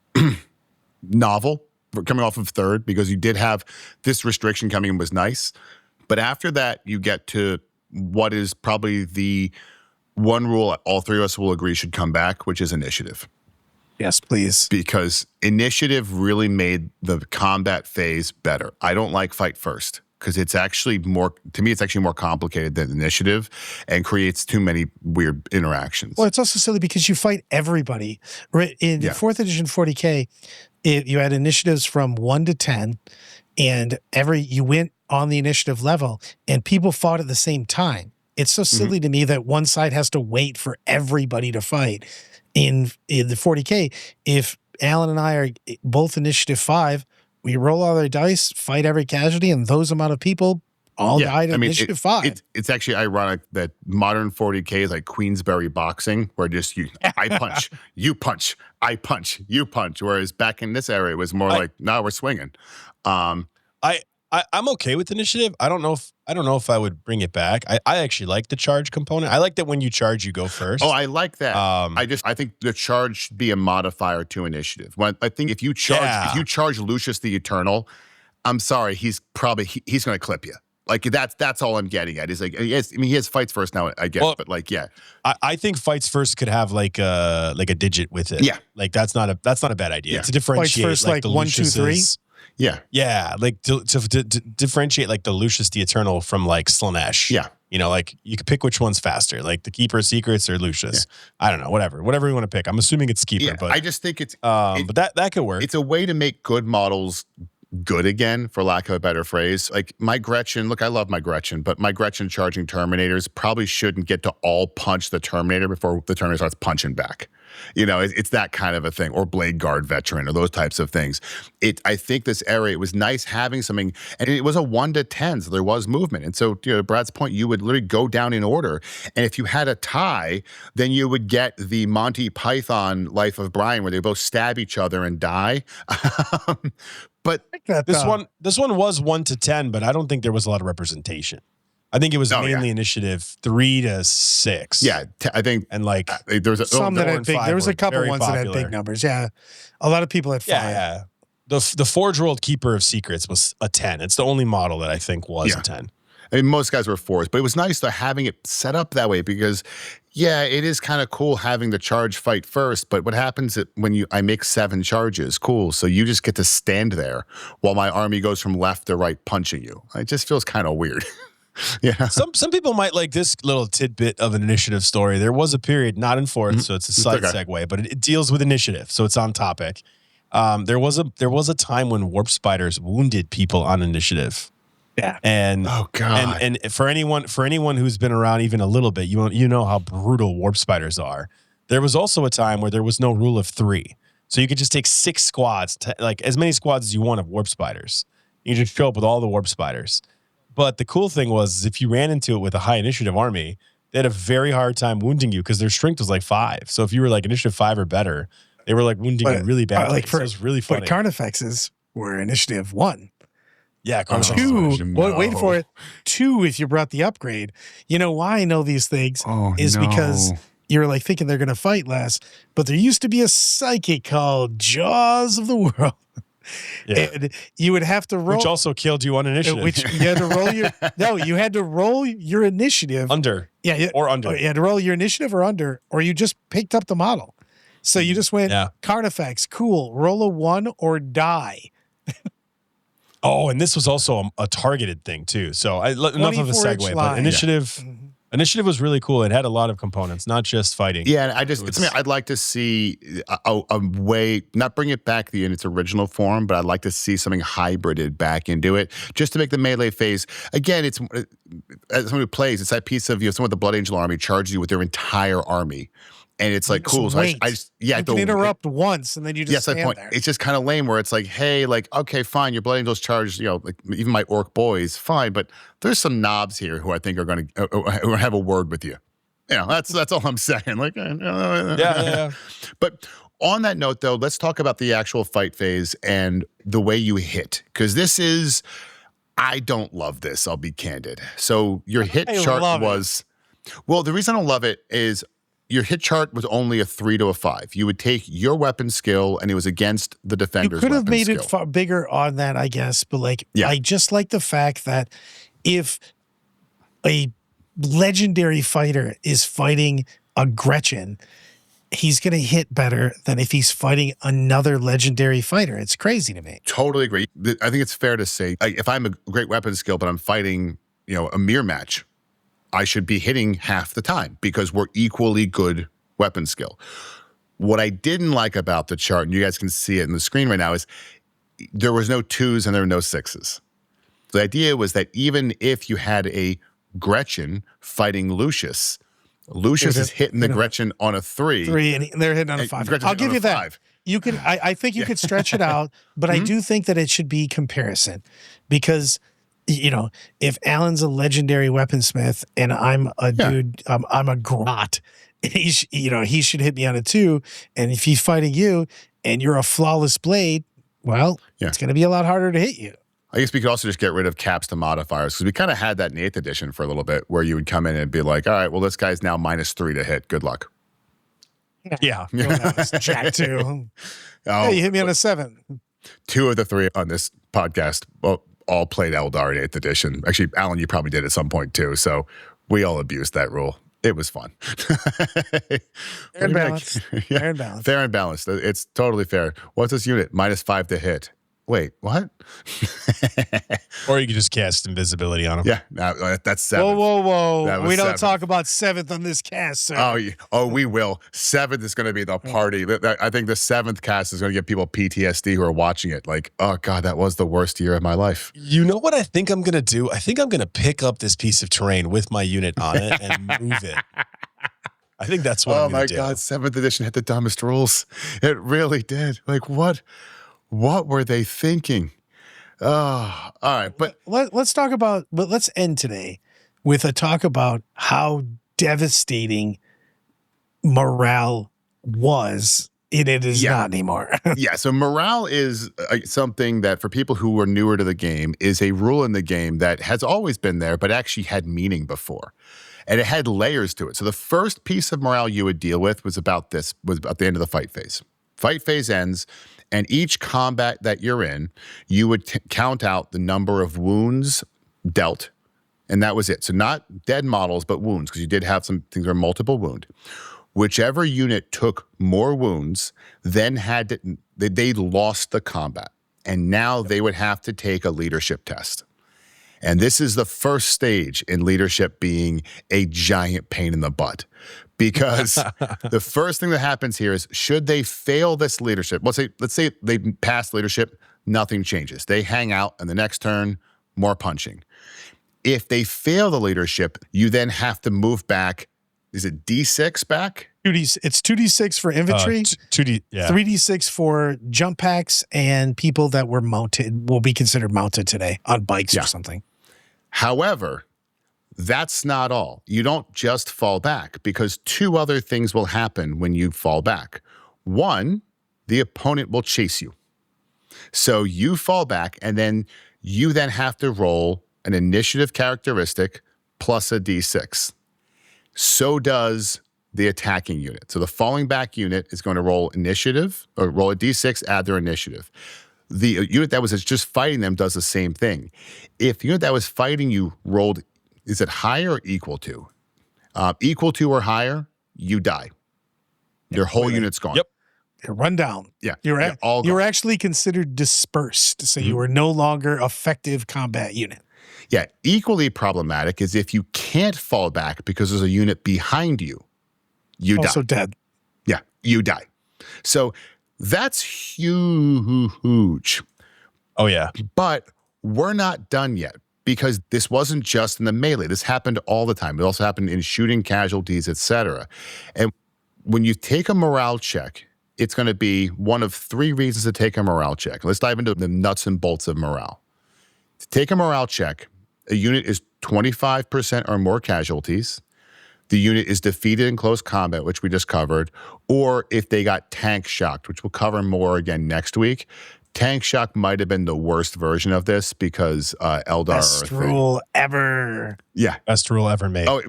novel coming off of 3rd, because you did have this restriction coming in was nice. But after that, you get to what is probably the one rule all three of us will agree should come back, which is initiative. Yes, please. Because initiative really made the combat phase better. I don't like fight first because it's actually more complicated than initiative and creates too many weird interactions. Well, it's also silly because you fight everybody. Right? In 4th edition 40K, you had initiatives from 1 to 10, and you went on the initiative level, and people fought at the same time. It's so silly to me that one side has to wait for everybody to fight. In the 40K, if Alan and I are both initiative 5, we roll all our dice, fight every casualty, and those amount of people all died in initiative 5. It's actually ironic that modern 40K is like Queensberry boxing, where just I punch, you punch, I punch, you punch. Whereas back in this era, it was more like, no, we're swinging. I'm okay with initiative. I don't know if I would bring it back. I actually like the charge component. I like that when you charge, you go first. Oh, I like that. I think the charge should be a modifier to initiative. I think if you charge Lucius the Eternal, I'm sorry, he's going to clip you. Like that's all I'm getting at. Is like, yes, I mean, he has fights first now, I guess, but like, yeah. I think fights first could have like a digit with it. Yeah, like that's not a bad idea. Yeah. To differentiate fights first, like the 1, 2, 3. Yeah, like to differentiate like the Lucius the Eternal from like Slanesh. Yeah, like you could pick which one's faster, like the Keeper of Secrets or Lucius. Yeah. I don't know, whatever you want to pick. I'm assuming it's Keeper, but I just think it's but that could work. It's a way to make good models good again, for lack of a better phrase. Like my Gretchen, look, I love my Gretchen, but my Gretchen charging Terminators probably shouldn't get to all punch the Terminator before the Terminator starts punching back. It's that kind of a thing, or Blade Guard veteran, or those types of things. I think this era, it was nice having something, and it was a 1 to 10, so there was movement. And so, to Brad's point, you would literally go down in order, and if you had a tie, then you would get the Monty Python Life of Brian, where they both stab each other and die. But this one was 1 to 10, but I don't think there was a lot of representation. I think it was mainly initiative 3 to 6. Yeah, I think, and like there was some that had big. There was a couple ones that had big numbers. Yeah, a lot of people had 5. Yeah. The Forgeworld Keeper of Secrets was a 10. It's the only model that I think was a 10. I mean, most guys were 4s, but it was nice to having it set up that way because, yeah, it is kind of cool having the charge fight first. But what happens when I make 7 charges? Cool. So you just get to stand there while my army goes from left to right punching you. It just feels kind of weird. Yeah. Some people might like this little tidbit of an initiative story. There was a period, not in 4th, so it's a side segue, but it deals with initiative, so it's on topic. There was a time when warp spiders wounded people on initiative. Yeah. And oh god. And for anyone who's been around even a little bit, you know how brutal warp spiders are. There was also a time where there was no rule of 3. So you could just take 6 squads, like as many squads as you want of warp spiders. You just show up with all the warp spiders. But the cool thing was if you ran into it with a high initiative army, they had a very hard time wounding you because their strength was like 5. So if you were like initiative 5 or better, they were like wounding you really bad. Like so it was really funny. But Carnifexes were initiative 1. Yeah, 2. Wait for it. 2 if you brought the upgrade. You know why I know these things because you're like thinking they're going to fight less, but there used to be a psychic called Jaws of the World. Yeah. And you would have to roll, which also killed you on initiative. Which you had to roll you had to roll your initiative under. Or under. You had to roll your initiative or under, or you just picked up the model. So you just went Carnifex, cool, roll a 1 or die. Oh, and this was also a targeted thing too. So enough of a segue, but initiative was really cool. It had a lot of components, not just fighting. Yeah, and I'd like to see a way, not bring it back in its original form, but I'd like to see something hybrided back into it, just to make the melee phase. Again, it's as someone who plays, it's that piece of someone with the Blood Angel army charges you with their entire army. And it's like, cool. So you can interrupt once and then you just stand there. It's just kind of lame where it's like, hey, like, okay, fine, your Blood Angels charged, like even my Orc boys, fine. But there's some knobs here who I think are going to have a word with you. That's all I'm saying. Like, yeah. But on that note, though, let's talk about the actual fight phase and the way you hit. Because I don't love this, I'll be candid. So your hit chart was, well, the reason I don't love it is your hit chart was only a 3 to a 5. You would take your weapon skill, and it was against the defender's weapon skill. You could have made it far bigger on that, I guess. But I just like the fact that if a legendary fighter is fighting a Gretchen, he's going to hit better than if he's fighting another legendary fighter. It's crazy to me. Totally agree. I think it's fair to say, if I'm a great weapon skill, but I'm fighting, a mirror match, I should be hitting half the time because we're equally good weapon skill. What I didn't like about the chart, and you guys can see it in the screen right now, is there was no 2s and there were no 6s. The idea was that even if you had a Gretchen fighting Lucius is hitting the Gretchen on a 3. 3, and they're hitting on a 5. I'll give you that. 5. You can. I think you could stretch it out, but I do think that it should be comparison because if Alan's a legendary weaponsmith and I'm a dude, I'm a grot, he should hit me on a 2. And if he's fighting you and you're a flawless blade, well, it's going to be a lot harder to hit you. I guess we could also just get rid of caps to modifiers because we kind of had that in the 8th edition for a little bit where you would come in and be like, all right, well, this guy's now -3 to hit. Good luck. Yeah. Jack 2. Hey, you hit me on a 7. 2 of the 3 on this podcast, all played Eldar in 8th edition. Actually, Alan, you probably did at some point too. So we all abused that rule. It was fun. Fair and balanced. Fair and balanced. Fair and balanced. It's totally fair. What's this unit? -5 to hit. Wait, what? Or you could just cast invisibility on them. Yeah, that's 7th. Whoa. We don't talk about 7th on this cast, sir. Oh, we will. 7th is going to be the party. I think the 7th cast is going to give people PTSD who are watching it. Like, oh, God, that was the worst year of my life. You know what I think I'm going to do? I think I'm going to pick up this piece of terrain with my unit on it and move it. I think that's what I'm going to do. Oh, my God, 7th edition had the dumbest rules. It really did. Like, what were they thinking? Oh, all right. But let's talk about, but let's end today with a talk about how devastating morale was. It is not anymore. Yeah. So morale is something that for people who are newer to the game is a rule in the game that has always been there, but actually had meaning before. And it had layers to it. So the first piece of morale you would deal with was about the end of the fight phase. Fight phase ends, and each combat that you're in, you would count out the number of wounds dealt, and that was it. So not dead models, but wounds, because you did have some things where multiple wound. Whichever unit took more wounds then they lost the combat. And now they would have to take a leadership test. And this is the first stage in leadership being a giant pain in the butt. Because the first thing that happens here is, should they fail this leadership, let's say they pass leadership, nothing changes. They hang out, and the next turn, more punching. If they fail the leadership, you then have to move back. Is it D6 back? It's 2d6 for infantry, 3d6 for jump packs, and people that were mounted will be considered mounted today on bikes or something. However, that's not all. You don't just fall back, because two other things will happen when you fall back. One, the opponent will chase you. So you fall back, and then you have to roll an initiative characteristic plus a d6. So does the attacking unit. So the falling back unit is going to roll initiative, or roll a d6, add their initiative. The unit that was just fighting them does the same thing. If the unit that was fighting you rolled, is it higher or equal to? Equal to or higher, you die. Your whole unit's gone. Yep. You're run down. Yeah. You're actually considered dispersed, so you are no longer effective combat unit. Yeah. Equally problematic is if you can't fall back because there's a unit behind you, you die. Also dead. Yeah, you die. So that's huge. Oh, yeah. But we're not done yet, because this wasn't just in the melee. This happened all the time. It also happened in shooting casualties, etc. And when you take a morale check, it's going to be one of three reasons to take a morale check. Let's dive into the nuts and bolts of morale. To take a morale check, a unit is 25% or more casualties. The unit is defeated in close combat, which we just covered, or if they got tank shocked, which we'll cover more again next week. Tank shock might have been the worst version of this, because Eldar Best rule ever. Yeah. Best rule ever made. Oh,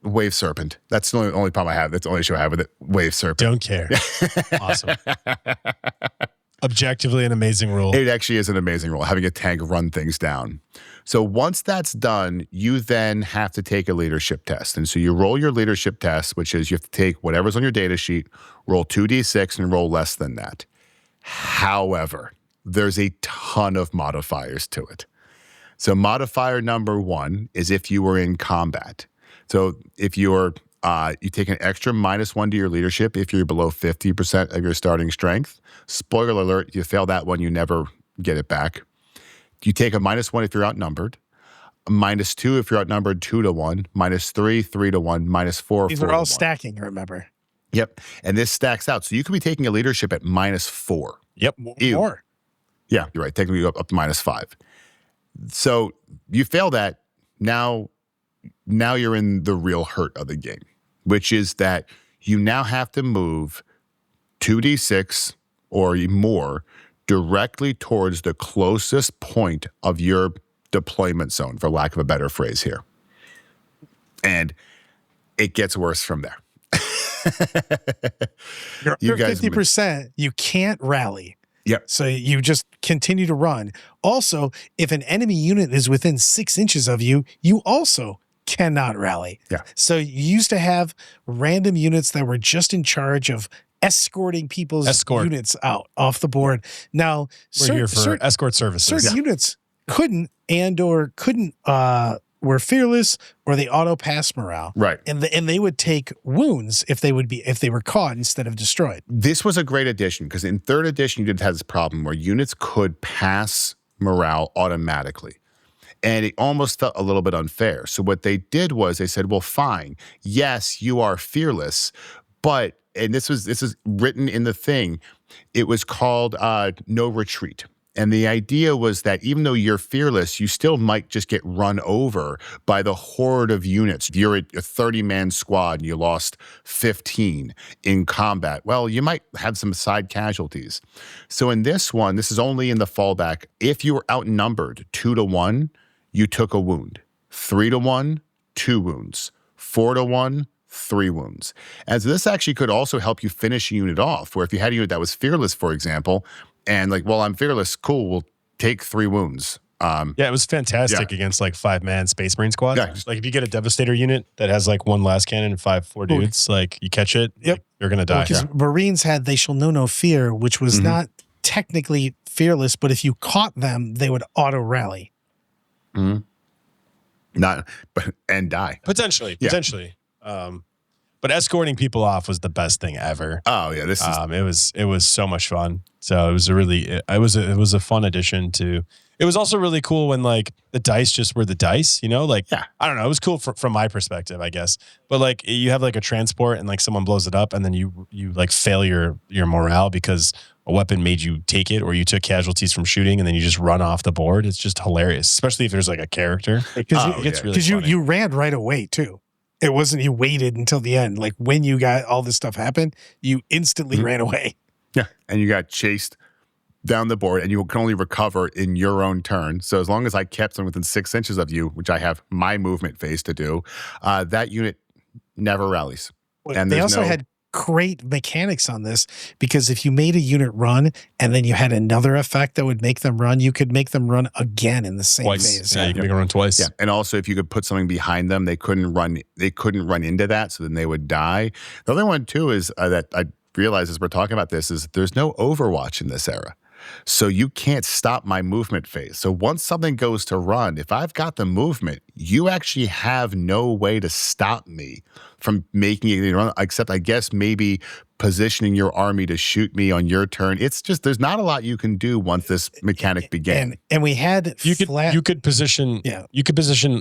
Wave Serpent. that's the only problem I have. That's the only issue I have with it. Wave Serpent. Don't care. Awesome. Objectively an amazing rule. It actually is an amazing rule, having a tank run things down. So once that's done, you then have to take a leadership test. And so you roll your leadership test, which is you have to take whatever's on your data sheet, roll 2d6, and roll less than that. However, there's a ton of modifiers to it. So modifier number one is if you were in combat. So if you take an extra -1 to your leadership if you're below 50% of your starting strength. Spoiler alert, you fail that one, you never get it back. You take a -1 if you're outnumbered, a -2 if you're outnumbered 2-1, -3, 3-1, -4, These 4-1. are all stacking, remember. Yep. And this stacks out. So you could be taking a leadership at -4. Yep. Ew. More. Yeah, you're right. Technically up to -5. So you fail that. Now you're in the real hurt of the game, which is that you now have to move 2d6 or more directly towards the closest point of your deployment zone, for lack of a better phrase here. And it gets worse from there. You're under 50%, you can't rally. Yep. So you just continue to run. Also, if an enemy unit is within 6 inches of you, you also cannot rally. Yeah. So you used to have random units that were just in charge of escorting people's units out off the board. Now, we're here for escort services. Certain units couldn't were fearless, or they auto pass morale. Right. And they would take wounds if they were caught instead of destroyed. This was a great addition, because in 3rd edition you did have this problem where units could pass morale automatically. And it almost felt a little bit unfair. So what they did was they said, well, fine, yes, you are fearless, but, and this is written in the thing, it was called no retreat. And the idea was that even though you're fearless, you still might just get run over by the horde of units. If you're a 30-man squad and you lost 15 in combat, well, you might have some side casualties. So in this one, this is only in the fallback. If you were outnumbered 2-1, you took a wound. 3-1, 2 wounds. 4-1, 3 wounds. And so this actually could also help you finish a unit off, where if you had a unit that was fearless, for example, and like, well, I'm fearless, cool, we'll take 3 wounds. It was fantastic against like 5-man Space Marine squad. Yeah. Like if you get a Devastator unit that has like 1 last cannon and 4 dudes, like you catch it, like, you're gonna die. Because Marines had They Shall Know No Fear, which was not technically fearless, but if you caught them, they would auto rally. And die. Potentially. But escorting people off was the best thing ever. Oh yeah, this is it was so much fun. So it was it was a fun addition to. It was also really cool when like the dice just were the dice, you know, like I don't know, it was cool from my perspective, I guess. But like you have like a transport and like someone blows it up and then you like fail your morale because a weapon made you take it or you took casualties from shooting and then you just run off the board. It's just hilarious, especially if there's like a character. Because you ran right away too. It wasn't you waited until the end. Like when you got all this stuff happen, you instantly ran away. Yeah, and you got chased down the board, and you can only recover in your own turn. So as long as I kept them within 6 inches of you, which I have my movement phase to do, that unit never rallies. And they also had great mechanics on this because if you made a unit run and then you had another effect that would make them run, you could make them run again in the same phase. Yeah, you can make them run twice. Yeah, and also if you could put something behind them, they couldn't run into that, so then they would die. The other one too is that I realize as we're talking about this is there's no Overwatch in this era. So you can't stop my movement phase. So once something goes to run, if I've got the movement, you actually have no way to stop me from making it run, except I guess maybe positioning your army to shoot me on your turn. It's just there's not a lot you can do once this mechanic began. And we had you could position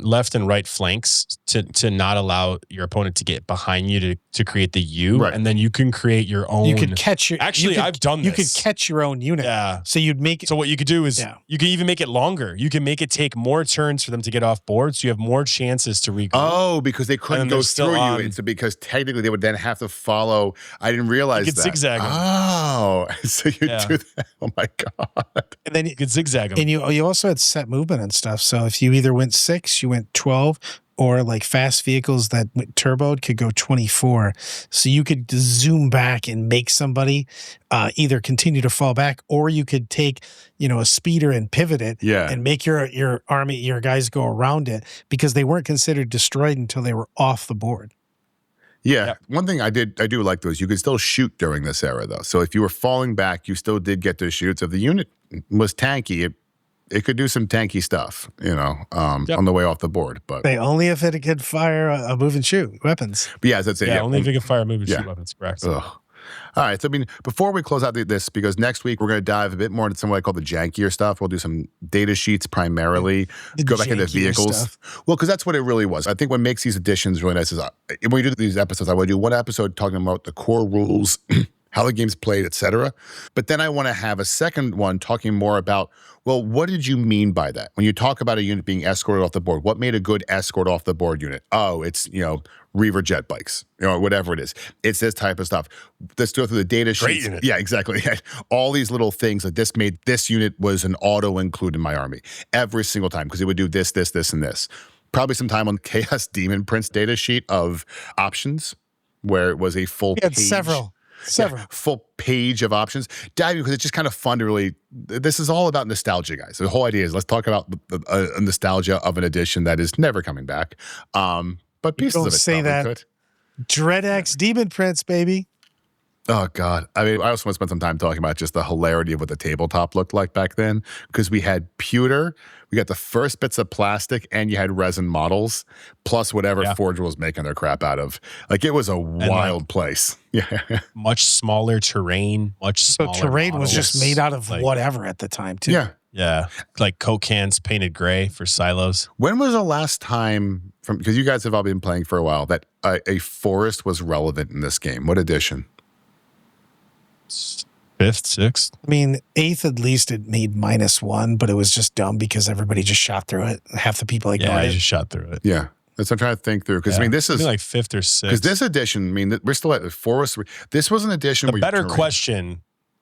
left and right flanks to not allow your opponent to get behind you to create the U, and then you can create your own. You could catch your. I've done this. You could catch your own unit. Yeah. So you'd make it. So what you could do is you can even make it longer. You can make it take more turns for them to get off board, so you have more chances to regroup. Oh, because they couldn't go through you. It's because technically they would then have to follow. I didn't realize that. Zigzag them. Oh, so you do that. Oh my god! And then you could zigzag them. And you also had set movement and stuff. So if you either went 6, you went 12, or like fast vehicles that went turboed could go 24. So you could zoom back and make somebody either continue to fall back, or you could take, a speeder and pivot it and make your army, your guys go around it because they weren't considered destroyed until they were off the board. Yeah. One thing I do like those, you could still shoot during this era though. So if you were falling back, you still did get to shoot. So if the unit was tanky, it could do some tanky stuff, on the way off the board. But they only if it could fire a move and shoot weapons. But yeah, that's it. Yeah, only if it could fire a move and shoot weapons. Correct. Ugh. All right. So, before we close out this, because next week we're going to dive a bit more into some what I call the jankier stuff. We'll do some data sheets primarily, go back into vehicles. Stuff. Well, because that's what it really was. I think what makes these editions really nice is when we do these episodes, I want to do one episode talking about the core rules, how the game's played, etc. But then I want to have a second one talking more about, well, what did you mean by that? When you talk about a unit being escorted off the board, what made a good escort off the board unit? Oh, it's, Reaver jet bikes, whatever it is. It's this type of stuff. Let's go through the data sheets. Great unit. Yeah, exactly. All these little things like this made this unit was an auto include in my army every single time because it would do this, this, this, and this. Probably some time on Chaos Demon Prince data sheet of options where it was a full page. Several. Full page of options. Because it's just kind of fun to really, this is all about nostalgia, guys. The whole idea is let's talk about a nostalgia of an edition that is never coming back. But pieces of it say that. Could. DreadX Demon Prince, baby. Oh, God. I also want to spend some time talking about just the hilarity of what the tabletop looked like back then. Because we had pewter, we got the first bits of plastic, and you had resin models, plus whatever Forgeworld was making their crap out of. Like, it was a wild place. Yeah. Much smaller terrain, So terrain models. was just made out of whatever at the time, too. Yeah. Yeah. Like Coke cans painted gray for silos. When was the last time, because you guys have all been playing for a while, that a forest was relevant in this game? What edition? 5th, 6th. I mean, 8th at least it made -1, but it was just dumb because everybody just shot through it. Half the people ignored it. I just shot through it. Yeah. That's what I'm trying to think through. Because, this is like 5th or 6th. Because this edition, we're still at the forest. This was an edition the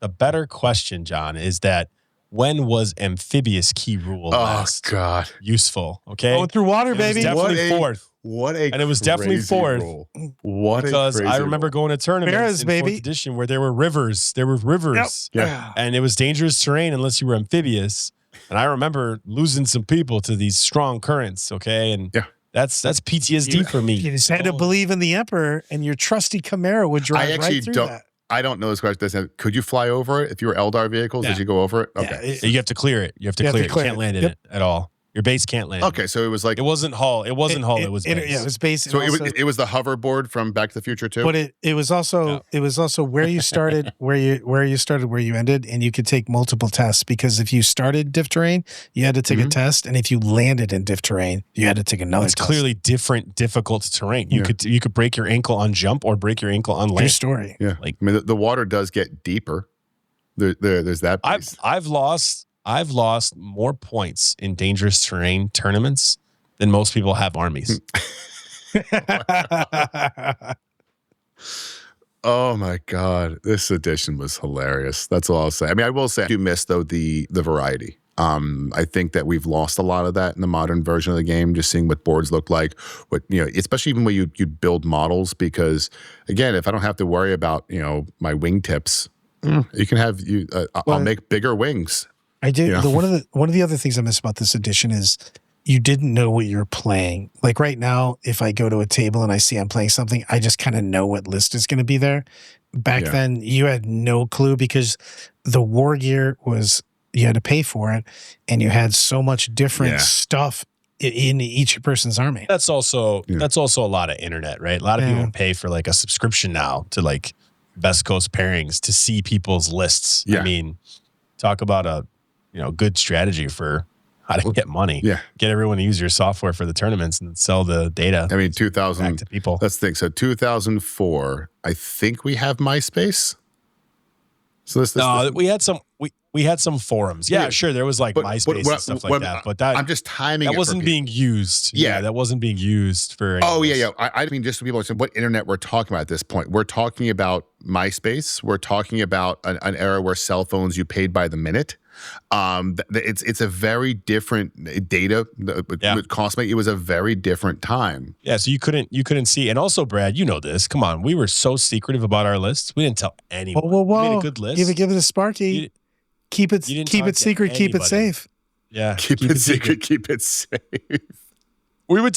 better question, John, is that when was amphibious key rule last God useful? Okay. Going through water, baby. Definitely 4th. And it was definitely fourth. Rule. What because a I remember going to tournaments in baby. 4th edition where there were rivers. There were rivers. Yep. Yeah. And it was dangerous terrain unless you were amphibious. And I remember losing some people to these strong currents, okay? And yeah. that's PTSD for me. You just had to believe in the Emperor, and your trusty Chimera would drive right through that. I don't know this question. Could you fly over it if you were Eldar vehicles? Did you go over it? Okay. You have to clear it. You have to clear it. You can't land in it at all. Your base can't land. Okay, so it was like it wasn't hull. It wasn't hull. It was base. Yeah, it was base. So it was the hoverboard from Back to the Future too. But it was also where you started, where you ended, and you could take multiple tests because if you started diff terrain, you had to take a test, and if you landed in diff terrain, you had to take another. It's test. Clearly different, difficult terrain. You could break your ankle on jump or break your ankle on land. True story. Yeah, like I mean, the water does get deeper. There's that piece. I've lost more points in dangerous terrain tournaments than most people have armies. Oh my God. This edition was hilarious. That's all I'll say. I mean, I will say I do miss though the variety. I think that we've lost a lot of that in the modern version of the game, just seeing what boards look like, especially even when you build models, because again, if I don't have to worry about, my wingtips, you can have I'll make bigger wings. I did. Yeah. One of the other things I miss about this edition is you didn't know what you're playing. Like right now, if I go to a table and I see I'm playing something, I just kind of know what list is going to be there. Back then, you had no clue because the war gear you had to pay for it, and you had so much different stuff in each person's army. That's also a lot of internet, right? A lot of people pay for like a subscription now to like Best Coast pairings to see people's lists. Yeah. I mean, talk about a good strategy for how to get money. Yeah. Get everyone to use your software for the tournaments and sell the data. I mean, 2000 back to people. Let's think. So 2004, I think we have MySpace. So we had some forums. Yeah, sure. There was like MySpace and stuff like that. But I'm just timing. That wasn't being used. Yeah, that wasn't being used for. I mean, just so people understand what internet we're talking about at this point. We're talking about MySpace. We're talking about an era where cell phones you paid by the minute. It's a very different data. It was a very different time. Yeah, so you couldn't see. And also, Brad, you know this. Come on, we were so secretive about our lists. We didn't tell anyone. Whoa. We made a good list. Give it a Sparky. Keep it secret. Keep it safe. Yeah, keep it secret. Keep it safe.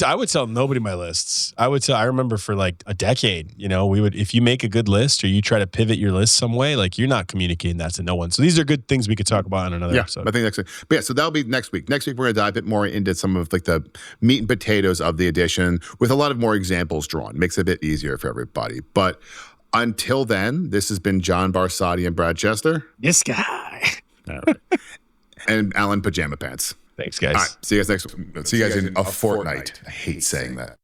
I would tell nobody my lists. I remember for like a decade, if you make a good list or you try to pivot your list some way, like you're not communicating that to no one. So these are good things we could talk about in another episode. I think next week. But yeah, so that'll be next week. Next week, we're going to dive a bit more into some of like the meat and potatoes of the edition with a lot of more examples drawn. Makes it a bit easier for everybody. But until then, this has been John Barsotti and Brad Chester. This guy. All right. And Alan Pajama Pants. Thanks, guys. All right. See you guys next week. See you guys in a fortnight. I hate saying that.